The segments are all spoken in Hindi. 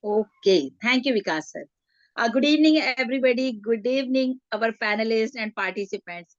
Okay, thank you, Vikas sir. Good evening, everybody. Good evening, our panelists and participants.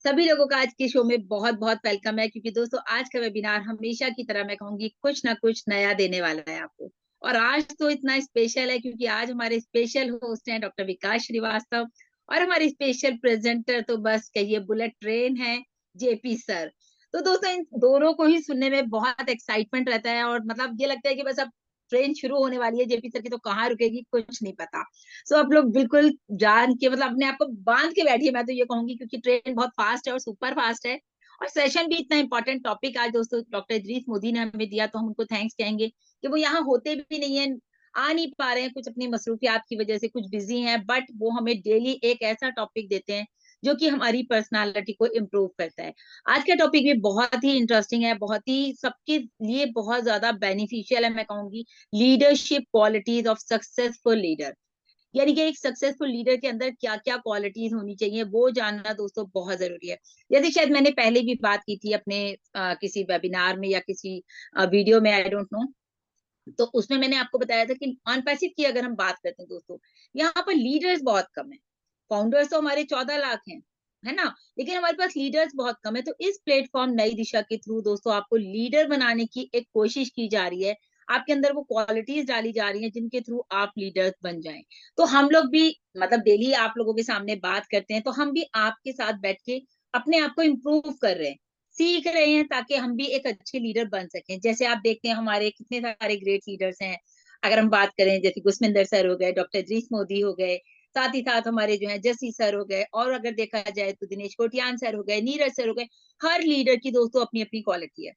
सभी लोगों का आज के शो में बहुत बहुत वेलकम है, क्योंकि दोस्तों आज का वेबिनार हमेशा की तरह मैं कहूंगी कुछ ना कुछ नया देने वाला है आपको। और आज तो इतना स्पेशल है क्योंकि आज हमारे स्पेशल होस्ट हैं डॉक्टर विकास श्रीवास्तव, और हमारे स्पेशल प्रेजेंटर तो बस कहिए बुलेट ट्रेन है, जेपी सर। तो दोस्तों इन दोनों को ही सुनने में बहुत एक्साइटमेंट रहता है, और मतलब ये लगता है कि बस अब ट्रेन शुरू होने वाली है जेपी सर की, तो कहाँ रुकेगी कुछ नहीं पता। सो आप लोग बिल्कुल जान के मतलब अपने आप को बांध के बैठिए, मैं तो ये कहूंगी, क्योंकि ट्रेन बहुत फास्ट है और सुपर फास्ट है। और सेशन भी इतना इंपॉर्टेंट टॉपिक आज दोस्तों डॉक्टर इदरीस मोदी ने हमें दिया, तो हम उनको थैंक्स कहेंगे कि वो यहाँ होते भी नहीं है, आ नहीं पा रहे हैं, कुछ अपनी मसरूफियात की वजह से कुछ बिजी हैं, बट वो हमें डेली एक ऐसा टॉपिक देते हैं जो कि हमारी पर्सनालिटी को इम्प्रूव करता है। आज का टॉपिक भी बहुत ही इंटरेस्टिंग है, बहुत ही सबके लिए बहुत ज्यादा बेनिफिशियल है, मैं कहूंगी। Leadership qualities of successful leader, यानी कि एक सक्सेसफुल लीडर के अंदर क्या क्या क्वालिटीज होनी चाहिए वो जानना दोस्तों बहुत जरूरी है। जैसे शायद मैंने पहले भी बात की थी अपने किसी वेबिनार में या किसी वीडियो में, आई डोंट नो, तो उसमें मैंने आपको बताया था कि अनपैसिव की अगर हम बात करते हैं दोस्तों, यहाँ पर लीडर्स बहुत कम है। फाउंडर्स तो हमारे 14 लाख हैं, है ना, लेकिन हमारे पास लीडर्स बहुत कम है। तो इस प्लेटफॉर्म नई दिशा के थ्रू दोस्तों आपको लीडर बनाने की एक कोशिश की जा रही है, आपके अंदर वो क्वालिटीज डाली जा रही हैं जिनके थ्रू आप लीडर्स बन जाएं। तो हम लोग भी मतलब डेली आप लोगों के सामने बात करते हैं, तो हम भी आपके साथ बैठ के अपने आप को इम्प्रूव कर रहे हैं, सीख रहे हैं, ताकि हम भी एक अच्छे लीडर बन सकें। जैसे आप देखते हैं हमारे कितने सारे ग्रेट लीडर्स हैं। अगर हम बात करें जैसे गुसमिंदर सर हो गए, डॉक्टर इदरीस मोदी हो गए, साथ ही साथ हमारे जो है जसी सर हो गए, और अगर देखा जाए तो दिनेश कोटियान सर हो गए, नीरज सर हो गए। हर लीडर की दोस्तों अपनी अपनी क्वालिटी है।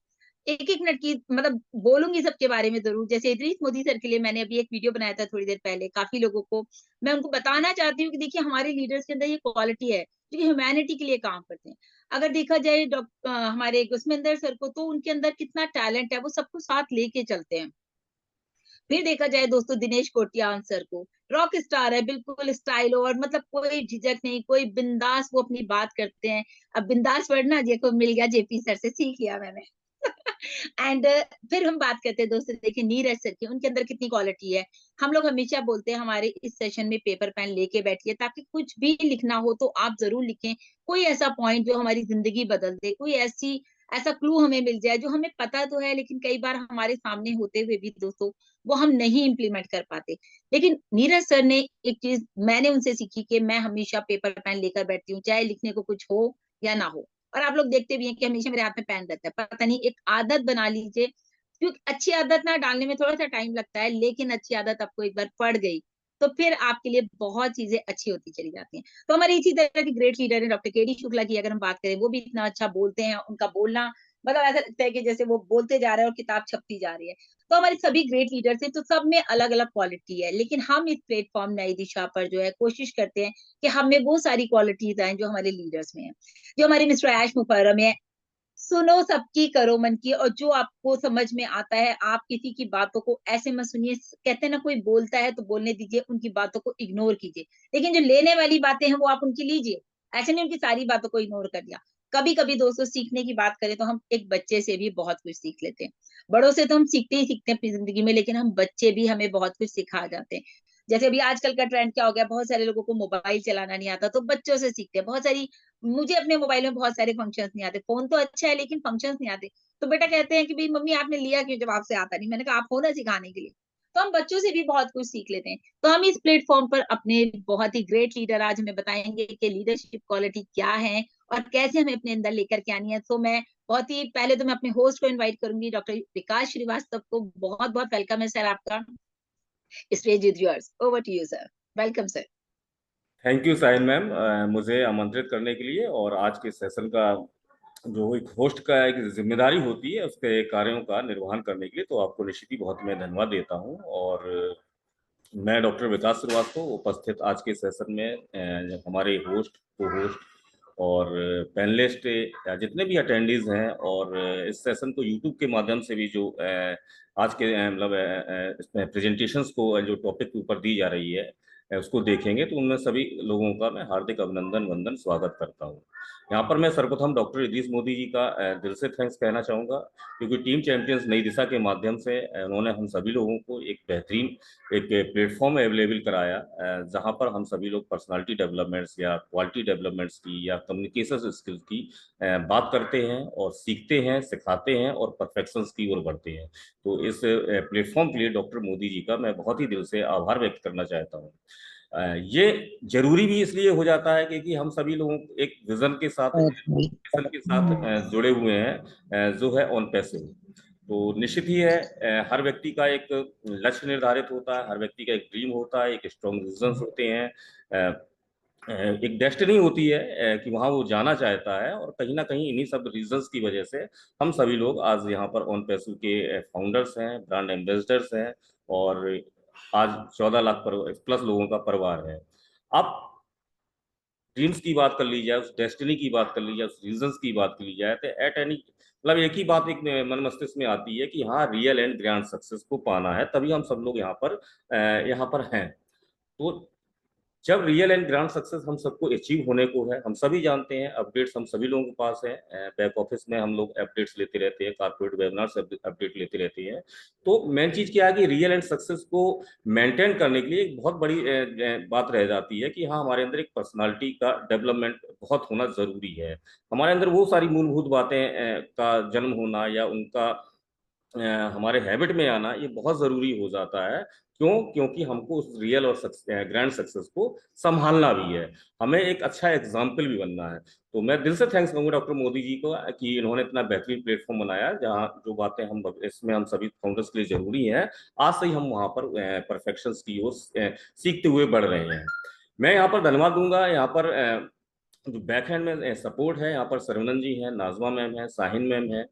एक एक मिनट की मतलब बोलूंगी सबके बारे में जरूर। जैसे इदरीस मोदी सर के लिए मैंने अभी एक वीडियो बनाया था थोड़ी देर पहले, काफी लोगों को मैं उनको बताना चाहती हूँ कि देखिए हमारे लीडर्स के अंदर ये क्वालिटी है जो ह्यूमैनिटी के लिए काम करते हैं। अगर देखा जाए हमारे गुसमिंदर सर को, तो उनके अंदर कितना टैलेंट है, वो सबको साथ लेके चलते हैं। फिर देखा जाए दोस्तों दिनेश कोटियान सर को, रॉक स्टार है, बिल्कुल स्टाइल और मतलब कोई झिझक नहीं, कोई बिंदास वो अपनी बात करते हैं। अब बिंदास वर्ड ना देखो मिल गया जेपी सर से, सीख लिया मैंने। एंड फिर हम बात करते हैं दोस्तों, देखिए नीरज सर की, उनके अंदर कितनी क्वालिटी है। हम लोग हमेशा बोलते हैं हमारे इस सेशन में पेपर पेन लेके बैठिए, ताकि कुछ भी लिखना हो तो आप जरूर लिखें। कोई ऐसा पॉइंट जो हमारी जिंदगी बदल दे, कोई ऐसा क्लू हमें मिल जाए जो हमें पता तो है लेकिन कई बार हमारे सामने होते हुए भी दोस्तों वो हम नहीं इम्प्लीमेंट कर पाते। लेकिन नीरज सर ने एक चीज मैंने उनसे सीखी कि मैं हमेशा पेपर पेन लेकर बैठती हूँ, चाहे लिखने को कुछ हो या ना हो। और आप लोग देखते भी हैं कि हमेशा मेरे हाथ में पेन रहता है, पता नहीं, एक आदत बना लीजिए। क्योंकि अच्छी आदत ना डालने में थोड़ा सा टाइम लगता है, लेकिन अच्छी आदत आपको एक बार पड़ गई तो फिर आपके लिए बहुत चीजें अच्छी होती चली जाती हैं। तो हमारे इसी तरह के ग्रेट लीडर है डॉक्टर केडी शुक्ला की, अगर हम बात करें, वो भी इतना अच्छा बोलते हैं, उनका बोलना मतलब ऐसा लगता है कि जैसे वो बोलते जा रहे हैं और किताब छपती जा रही है। तो हमारे सभी ग्रेट लीडर्स हैं, तो सब में अलग अलग क्वालिटी है, लेकिन हम इस प्लेटफॉर्म नई दिशा पर जो है कोशिश करते हैं कि हमें वो सारी क्वालिटीज आए जो हमारे लीडर्स में है। जो हमारे मिस्टर ऐश मुकर्रम है, सुनो सबकी करो मन की, और जो आपको समझ में आता है आप किसी की बातों को ऐसे मत सुनिए। कहते हैं ना, कोई बोलता है तो बोलने दीजिए, उनकी बातों को इग्नोर कीजिए, लेकिन जो लेने वाली बातें हैं वो आप उनकी लीजिए। ऐसे नहीं उनकी सारी बातों को इग्नोर कर दिया। कभी कभी दोस्तों सीखने की बात करें तो हम एक बच्चे से भी बहुत कुछ सीख लेते हैं। बड़ों से तो हम सीखते ही सीखते हैं अपनी जिंदगी में, लेकिन हम बच्चे भी हमें बहुत कुछ सिखा जाते हैं। जैसे अभी आजकल का ट्रेंड क्या हो गया, बहुत सारे लोगों को मोबाइल चलाना नहीं आता, तो बच्चों से सीखते हैं बहुत सारी। मुझे अपने मोबाइल में बहुत सारे फंक्शंस नहीं आते, फोन तो अच्छा है लेकिन फंक्शंस नहीं आते। तो बेटा कहते हैं कि भाई मम्मी आपने लिया क्यों जब आपसे आता नहीं। मैंने कहा आप हो ना सिखाने के लिए। तो हम बच्चों से भी बहुत कुछ सीख लेते हैं। तो हम इस प्लेटफॉर्म पर अपने बहुत ही ग्रेट लीडर आज हमें बताएंगे कि लीडरशिप क्वालिटी क्या है और कैसे हमें अपने अंदर लेकर के आनी है। तो मैं बहुत ही पहले तो मैं अपने होस्ट को इनवाइट करूंगी, डॉक्टर विकास श्रीवास्तव को। बहुत बहुत वेलकम है सर आपका, stage is yours, over to you sir. Welcome sir. Thank you साइन मैम, मुझे आमंत्रित करने के लिए। और आज के सेशन का जो एक होस्ट का एक जिम्मेदारी होती है उसके कार्यों का निर्वहन करने के लिए, तो आपको निश्चित ही बहुत मैं धन्यवाद देता हूँ। और मैं डॉक्टर विकास श्रीवास्तव उपस्थित आज के सेशन में हमारे होस्ट, को होस्ट और पैनलिस्ट जितने भी अटेंडीज हैं, और इस सेशन को यूट्यूब के माध्यम से भी जो आज के मतलब इसमें प्रेजेंटेशंस को जो टॉपिक के ऊपर दी जा रही है उसको देखेंगे, तो उनमें सभी लोगों का मैं हार्दिक अभिनंदन वंदन स्वागत करता हूँ। यहाँ पर मैं सर्वप्रथम डॉक्टर इदरीस मोदी जी का दिल से थैंक्स कहना चाहूँगा, क्योंकि टीम चैंपियंस नई दिशा के माध्यम से उन्होंने हम सभी लोगों को एक बेहतरीन एक प्लेटफॉर्म अवेलेबल कराया, जहाँ पर हम सभी लोग पर्सनालिटी डेवलपमेंट्स या क्वालिटी डेवलपमेंट्स की या कम्युनिकेशन स्किल्स की बात करते हैं और सीखते हैं, सिखाते हैं और परफेक्शंस की ओर बढ़ते हैं। तो इस प्लेटफॉर्म के लिए डॉक्टर मोदी जी का मैं बहुत ही दिल से आभार व्यक्त करना चाहता हूँ। ये जरूरी भी इसलिए हो जाता है क्योंकि हम सभी लोगों एक विजन के साथ जुड़े हुए हैं, जो है ऑन पैसिव। तो निश्चित ही है, हर व्यक्ति का एक लक्ष्य निर्धारित होता है, हर व्यक्ति का एक ड्रीम होता है, एक स्ट्रॉन्ग विजन होते हैं, एक डेस्टिनी होती है कि वहां वो जाना चाहता है। और कहीं ना कहीं इन्हीं सब रीजंस की वजह से हम सभी लोग आज यहाँ पर ऑन पैसिव के फाउंडर्स हैं, ब्रांड एम्बेसडर्स हैं, और आज 14 लाख प्लस लोगों का परिवार है। आप ड्रीम्स की बात कर ली जाए, उस डेस्टिनी की बात कर ली जाए, उस रीजंस की बात कर ली जाए, तो एट एनी मतलब एक ही बात एक मन मस्तिष्क में आती है कि हाँ, रियल एंड ग्रैंड सक्सेस को पाना है, तभी हम सब लोग यहाँ पर हैं। तो जब रियल एंड ग्रांड सक्सेस हम सबको अचीव होने को है, हम सभी जानते हैं अपडेट्स हम सभी लोगों के पास है, बैक ऑफिस में हम लोग अपडेट्स लेते रहते हैं, कॉर्पोरेट वेबिनार्स अपडेट लेते रहते हैं। तो मेन चीज क्या है कि रियल एंड सक्सेस को मेंटेन करने के लिए एक बहुत बड़ी बात रह जाती है कि हाँ, हमारे अंदर एक पर्सनालिटी का डेवलपमेंट बहुत होना जरूरी है। हमारे अंदर वो सारी मूलभूत बातें का जन्म होना या उनका हमारे हैबिट में आना ये बहुत जरूरी हो जाता है। क्यों? क्योंकि हमको उस रियल और ग्रैंड सक्सेस को संभालना भी है, हमें एक अच्छा एग्जाम्पल भी बनना है। तो मैं दिल से थैंक्स कहूंगा डॉक्टर मोदी जी को कि इन्होंने इतना बेहतरीन प्लेटफॉर्म बनाया, जहाँ जो बातें हम इसमें हम सभी फाउंडर्स के लिए जरूरी है, आज से ही हम वहां पर परफेक्शन की ओर सीखते हुए बढ़ रहे हैं। मैं यहाँ पर धन्यवाद दूंगा, यहाँ पर जो बैक हैंड में सपोर्ट है, यहाँ पर सरवनन जी हैं, नाजमा मैम है, साहिन मैम है,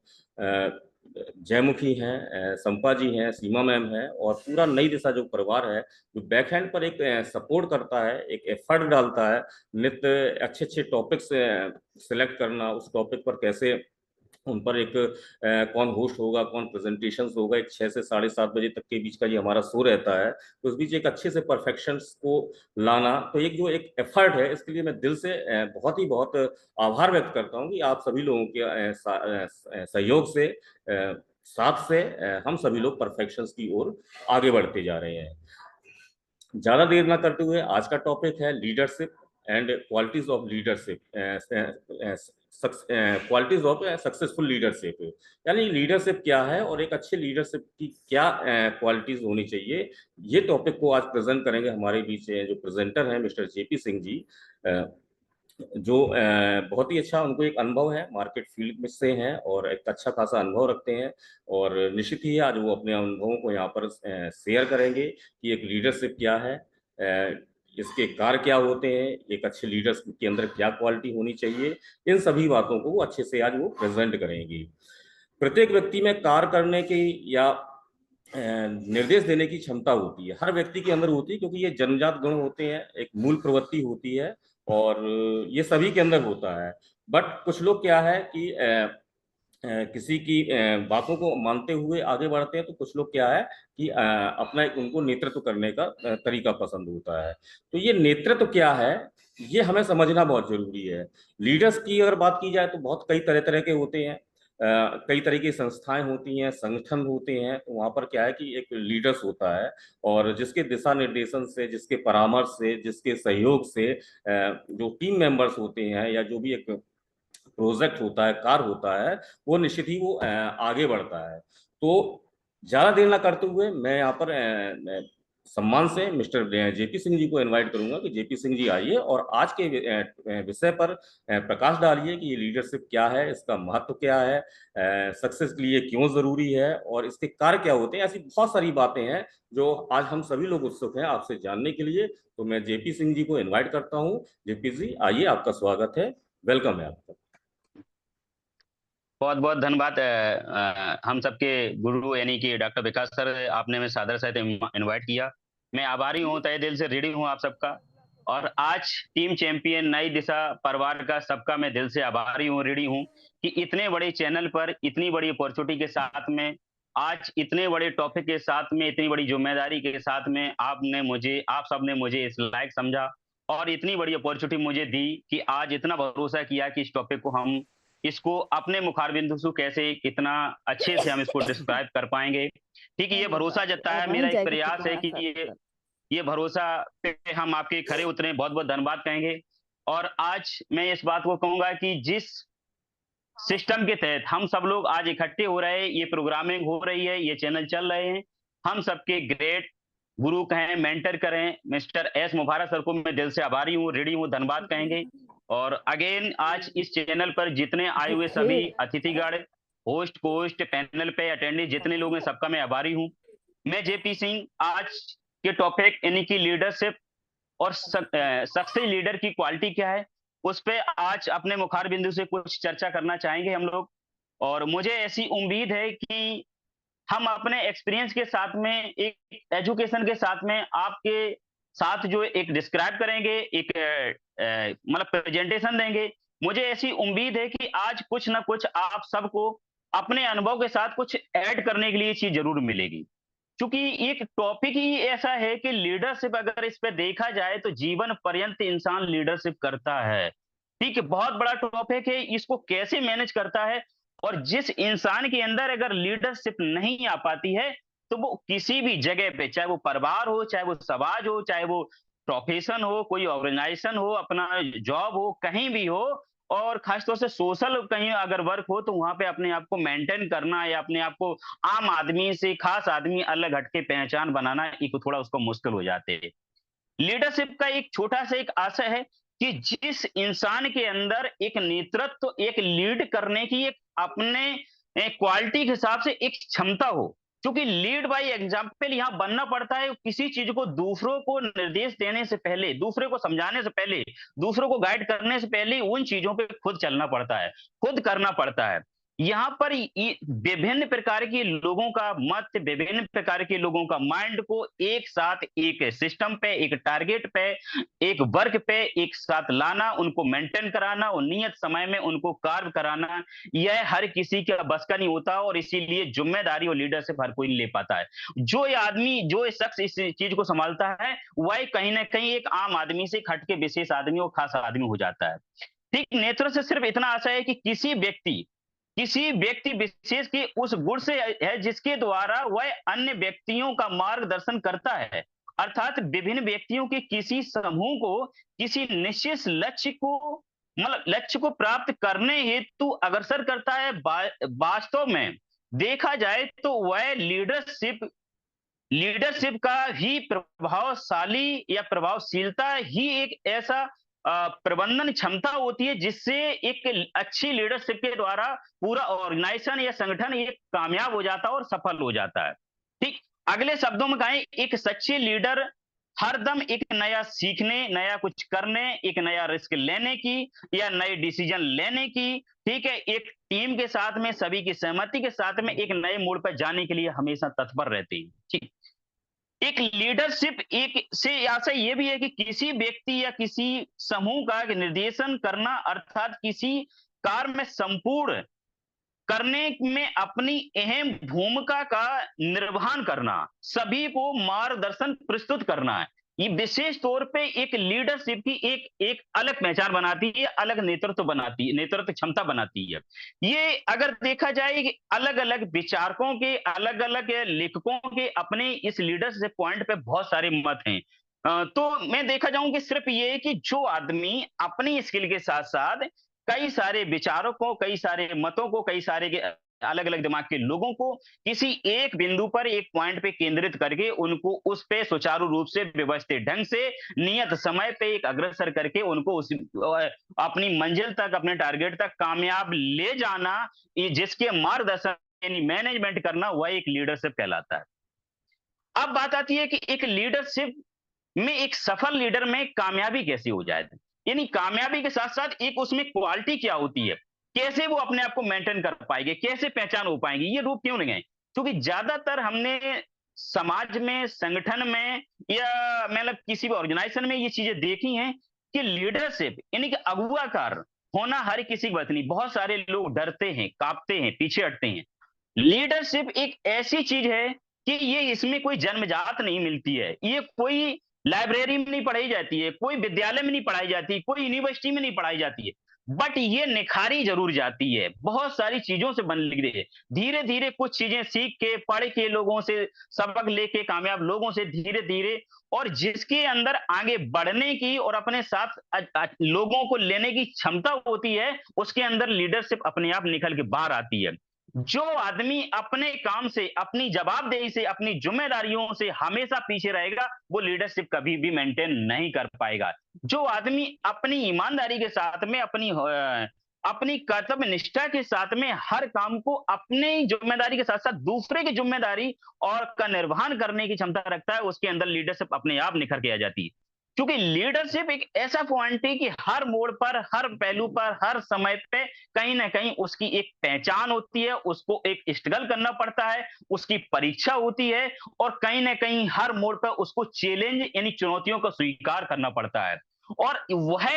जयमुखी हैं, संपा जी हैं, सीमा मैम है, और पूरा नई दिशा जो परिवार है, जो बैक हैंड पर एक सपोर्ट करता है, एक एफर्ट डालता है, नित्य अच्छे अच्छे टॉपिक्स सिलेक्ट करना, उस टॉपिक पर कैसे उन पर एक कौन होस्ट होगा, कौन प्रेजेंटेशन होगा, एक 6 से 7:30 बजे तक के बीच का ये हमारा शो रहता है, तो उस बीच एक अच्छे से परफेक्शन को लाना, तो एक जो एक एफर्ट है, इसके लिए मैं दिल से बहुत आभार व्यक्त करता हूँ कि आप सभी लोगों के सहयोग से, साथ से हम सभी लोग परफेक्शन की ओर आगे बढ़ते जा रहे हैं। ज्यादा देर ना करते हुए आज का टॉपिक है leadership and qualities of leadership, qualities of successful leadership, यानी लीडरशिप क्या है और एक अच्छे लीडरशिप की क्या क्वालिटीज होनी चाहिए। ये टॉपिक को आज प्रेजेंट करेंगे हमारे बीच जो प्रेजेंटर हैं मिस्टर जेपी सिंह जी, जो बहुत ही अच्छा उनको एक अनुभव है, मार्केट फील्ड में से हैं और एक अच्छा खासा अनुभव रखते हैं, और निश्चित ही आज वो अपने अनुभवों को यहाँ पर शेयर करेंगे कि एक लीडरशिप क्या है, इसके कार्य क्या होते हैं, एक अच्छे लीडर्स के अंदर क्या क्वालिटी होनी चाहिए, इन सभी बातों को वो अच्छे से आज वो प्रेजेंट करेंगी। प्रत्येक व्यक्ति में कार्य करने की या निर्देश देने की क्षमता होती है, हर व्यक्ति के अंदर होती है, क्योंकि ये जन्मजात गुण होते हैं, एक मूल प्रवृत्ति होती है, और ये सभी के अंदर होता है। बट कुछ लोग क्या है कि किसी की बातों को मानते हुए आगे बढ़ते हैं, तो कुछ लोग क्या है कि अपना उनको नेतृत्व करने का तरीका पसंद होता है। तो ये नेतृत्व क्या है, ये हमें समझना बहुत जरूरी है। लीडर्स की अगर बात की जाए तो बहुत कई तरह तरह के होते हैं, कई तरह की संस्थाएं होती हैं, संगठन होते हैं, तो वहां पर क्या है कि एक लीडर्स होता है, और जिसके दिशा निर्देशन से, जिसके परामर्श से, जिसके सहयोग से जो टीम मेंबर्स होते हैं या जो भी एक प्रोजेक्ट होता है, कार्य होता है, वो निश्चित ही वो आगे बढ़ता है। तो ज्यादा देर ना करते हुए मैं यहाँ पर सम्मान से मिस्टर जेपी सिंह जी को इनवाइट करूंगा कि जेपी सिंह जी आइए और आज के विषय पर प्रकाश डालिए कि ये लीडरशिप क्या है, इसका महत्व क्या है, सक्सेस के लिए क्यों जरूरी है, और इसके कार्य क्या होते हैं। ऐसी बहुत सारी बातें हैं जो आज हम सभी लोग उत्सुक हैं आपसे जानने के लिए। तो मैं जेपी सिंह जी को इन्वाइट करता हूँ। जेपी जी आइए, आपका स्वागत है, वेलकम है आपका। बहुत बहुत धन्यवाद। हम सबके गुरु यानी कि डॉक्टर विकास सर, आपने हमें सादर सहित इनवाइट किया। मैं आभारी हूँ, तहे दिल से ऋणी हूँ आप सबका। और आज टीम चैंपियन नई दिशा परिवार का सबका मैं दिल से आभारी हूँ, ऋणी हूँ कि इतने बड़े चैनल पर इतनी बड़ी अपॉर्चुनिटी के साथ में, आज इतने बड़े टॉपिक के साथ में, इतनी बड़ी जिम्मेदारी के साथ में आप सबने मुझे इस लायक समझा और इतनी बड़ी अपॉर्चुनिटी मुझे दी कि आज इतना भरोसा किया कि इस टॉपिक को हम इसको अपने मुखारबिंदु से कैसे कितना अच्छे से हम इसको डिस्क्राइब कर पाएंगे। ठीक है, ये अरे भरोसा बाप रे, जताया, वहीं मेरा एक जाके प्रयास है ठिकाना कि सर। ये भरोसा पे हम आपके खरे उतरे, बहुत बहुत धन्यवाद कहेंगे। और आज मैं इस बात को कहूंगा कि जिस सिस्टम के तहत हम सब लोग आज इकट्ठे हो रहे हैं, ये प्रोग्रामिंग हो रही है, ये चैनल चल रहे हैं, हम सबके ग्रेट गुरु कहें, मेंटर करें, मिस्टर एस मुबारक सर को मैं दिल से आभारी हूँ, रेडी हूँ, धन्यवाद कहेंगे। और अगेन आज इस चैनल पर जितने आए हुए सभी अतिथिगण, होस्ट कोस्ट, पैनल पे अटेंडी जितने लोग हैं, सबका मैं आभारी हूँ। मैं जेपी सिंह आज के टॉपिक यानी कि लीडरशिप और सक्सेस लीडर की क्वालिटी क्या है, उस पे आज अपने मुखार बिंदु से कुछ चर्चा करना चाहेंगे हम लोग। और मुझे ऐसी उम्मीद है कि हम अपने एक्सपीरियंस के साथ में, एक एजुकेशन के साथ में आपके साथ जो एक डिस्क्राइब करेंगे, एक मतलब प्रेजेंटेशन देंगे। मुझे ऐसी उम्मीद है कि आज कुछ ना कुछ आप सबको अपने अनुभव के साथ कुछ ऐड करने के लिए चीज जरूर मिलेगी, क्योंकि एक टॉपिक ही ऐसा है कि लीडरशिप अगर इस पे देखा जाए तो जीवन पर्यंत इंसान लीडरशिप करता है। ठीक है, बहुत बड़ा टॉपिक है, इसको कैसे मैनेज करता है। और जिस इंसान के अंदर अगर लीडरशिप नहीं आ पाती है, तो वो किसी भी जगह पे, चाहे वो परिवार हो, चाहे वो समाज हो, चाहे वो प्रोफेशन हो, कोई ऑर्गेनाइजेशन हो, अपना जॉब हो, कहीं भी हो, और खासतौर से सोशल कहीं अगर वर्क हो, तो वहां पे अपने आप को मेंटेन करना या अपने आप को आम आदमी से खास आदमी अलग हटके पहचान बनाना एक थोड़ा उसको मुश्किल हो जाते हैं। लीडरशिप का एक छोटा सा एक आशय है कि जिस इंसान के अंदर एक नेतृत्व, एक लीड करने की एक अपने क्वालिटी के हिसाब से एक क्षमता हो, क्योंकि लीड बाय एग्जाम्पल यहां बनना पड़ता है। किसी चीज को दूसरों को निर्देश देने से पहले, दूसरे को समझाने से पहले, दूसरों को गाइड करने से पहले उन चीजों पे खुद चलना पड़ता है, खुद करना पड़ता है। यहाँ पर विभिन्न प्रकार के लोगों का मत, विभिन्न प्रकार के लोगों का माइंड को एक साथ एक सिस्टम पे, एक टारगेट पे, एक वर्क पे एक साथ लाना, उनको मेंटेन कराना और नियत समय में उनको कार्य कराना, यह हर किसी का बस का नहीं होता। और इसीलिए जिम्मेदारी और लीडरशिप हर कोई नहीं ले पाता है। जो ये आदमी, जो ये शख्स इस चीज को संभालता है, वह कहीं ना कहीं एक आम आदमी से हट के विशेष आदमी और खास आदमी हो जाता है। ठीक, नेतृत्व से सिर्फ इतना आशा है कि किसी व्यक्ति विशेष के उस गुण से है जिसके द्वारा वह अन्य व्यक्तियों का मार्गदर्शन करता है। अर्थात विभिन्न व्यक्तियों के किसी समूह को किसी निश्चित लक्ष्य को, मतलब लक्ष्य को प्राप्त करने हेतु अग्रसर करता है। वास्तव में देखा जाए तो वह लीडरशिप का ही प्रभावशाली या प्रभावशीलता ही एक ऐसा प्रबंधन क्षमता होती है जिससे एक अच्छी लीडरशिप के द्वारा पूरा ऑर्गेनाइजेशन या संगठन ये कामयाब हो जाता है और सफल हो जाता है। ठीक, अगले शब्दों में कहें, एक सच्चे लीडर हरदम एक नया सीखने, नया कुछ करने, एक नया रिस्क लेने की या नए डिसीजन लेने की, ठीक है, एक टीम के साथ में सभी की सहमति के साथ में एक नए मोड़ पर जाने के लिए हमेशा तत्पर रहती है। ठीक, एक लीडरशिप एक से आशा ये भी है कि किसी व्यक्ति या किसी समूह का निर्देशन करना, अर्थात किसी कार्य में संपूर्ण करने में अपनी अहम भूमिका का निर्वहन करना, सभी को मार्गदर्शन प्रस्तुत करना है। ये विशेष तौर पे एक लीडरशिप की एक अलग पहचान बनाती है, अलग नेतृत्व बनाती है, नेतृत्व क्षमता बनाती है। ये अगर देखा जाए कि अलग अलग विचारकों के, अलग अलग लेखकों के अपने इस लीडरशिप पॉइंट पे बहुत सारे मत हैं। तो मैं देखा जाऊं कि सिर्फ ये कि जो आदमी अपनी स्किल के साथ साथ कई सारे विचारों को, कई सारे मतों को, कई सारे अलग अलग दिमाग के लोगों को किसी एक बिंदु पर, एक पॉइंट पे केंद्रित करके उनको उस पे सुचारू रूप से, व्यवस्थित ढंग से, नियत समय पे एक अग्रसर करके उनको उस अपनी मंजिल तक, अपने टारगेट तक कामयाब ले जाना, जिसके मार्गदर्शन यानी मैनेजमेंट करना, वह एक लीडरशिप कहलाता है। अब बात आती है कि एक लीडरशिप में, एक सफल लीडर में कामयाबी कैसे हो जाए, यानी कामयाबी के साथ साथ एक उसमें क्वालिटी क्या होती है, कैसे वो अपने आप को मेंटेन कर पाएंगे, कैसे पहचान हो पाएंगे, ये रूप क्यों नहीं है। क्योंकि ज्यादातर हमने समाज में, संगठन में या मतलब किसी भी ऑर्गेनाइजेशन में ये चीजें देखी हैं कि लीडरशिप यानी कि अगुवाकार होना हर किसी की बात नहीं। बहुत सारे लोग डरते हैं, कांपते हैं, पीछे हटते हैं। लीडरशिप एक ऐसी चीज है कि ये इसमें कोई जन्मजात नहीं मिलती है, ये कोई लाइब्रेरी में नहीं पढ़ाई जाती है, कोई विद्यालय में नहीं पढ़ाई जाती, कोई यूनिवर्सिटी में नहीं पढ़ाई जाती है, बट ये निखारी जरूर जाती है, बहुत सारी चीजों से बन रही है। धीरे धीरे कुछ चीजें सीख के, पढ़ के, लोगों से सबक लेके, कामयाब लोगों से धीरे धीरे, और जिसके अंदर आगे बढ़ने की और अपने साथ लोगों को लेने की क्षमता होती है, उसके अंदर लीडरशिप अपने आप निकल के बाहर आती है। जो आदमी अपने काम से, अपनी जवाबदेही से, अपनी जिम्मेदारियों से हमेशा पीछे रहेगा, वो लीडरशिप कभी भी मेंटेन नहीं कर पाएगा। जो आदमी अपनी ईमानदारी के साथ में, अपनी कर्तव्य निष्ठा के साथ में हर काम को अपनी जिम्मेदारी के साथ साथ दूसरे की जिम्मेदारी और का निर्वहन करने की क्षमता रखता है, उसके अंदर लीडरशिप अपने आप निखर के आ जाती है। क्योंकि लीडरशिप एक ऐसा पॉइंट है कि हर मोड़ पर, हर पहलू पर, हर समय पे कहीं ना कहीं उसकी एक पहचान होती है, उसको एक स्ट्रगल करना पड़ता है, उसकी परीक्षा होती है, और कहीं ना कहीं हर मोड़ पर उसको चैलेंज यानी चुनौतियों को स्वीकार करना पड़ता है। और वह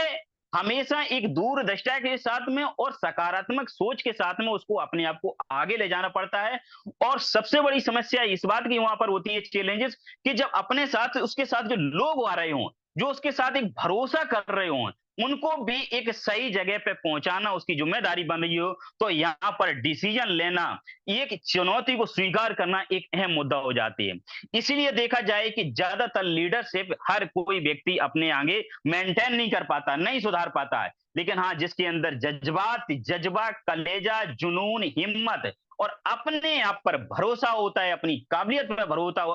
हमेशा एक दूरदृष्टा के साथ में और सकारात्मक सोच के साथ में उसको अपने आप को आगे ले जाना पड़ता है। और सबसे बड़ी समस्या इस बात की वहां पर होती है, चैलेंजेस, कि जब अपने साथ, उसके साथ जो लोग आ रहे हों, जो उसके साथ एक भरोसा कर रहे हों, उनको भी एक सही जगह पे पहुंचाना उसकी जिम्मेदारी बन रही हो, तो यहाँ पर डिसीजन लेना, एक चुनौती को स्वीकार करना एक अहम मुद्दा हो जाती है। इसीलिए देखा जाए कि ज्यादातर लीडरशिप हर कोई व्यक्ति अपने आगे मेंटेन नहीं कर पाता, नहीं सुधार पाता है। लेकिन हाँ, जिसके अंदर जज्बा, कलेजा, जुनून, हिम्मत और अपने आप पर भरोसा होता है, अपनी काबिलियत पर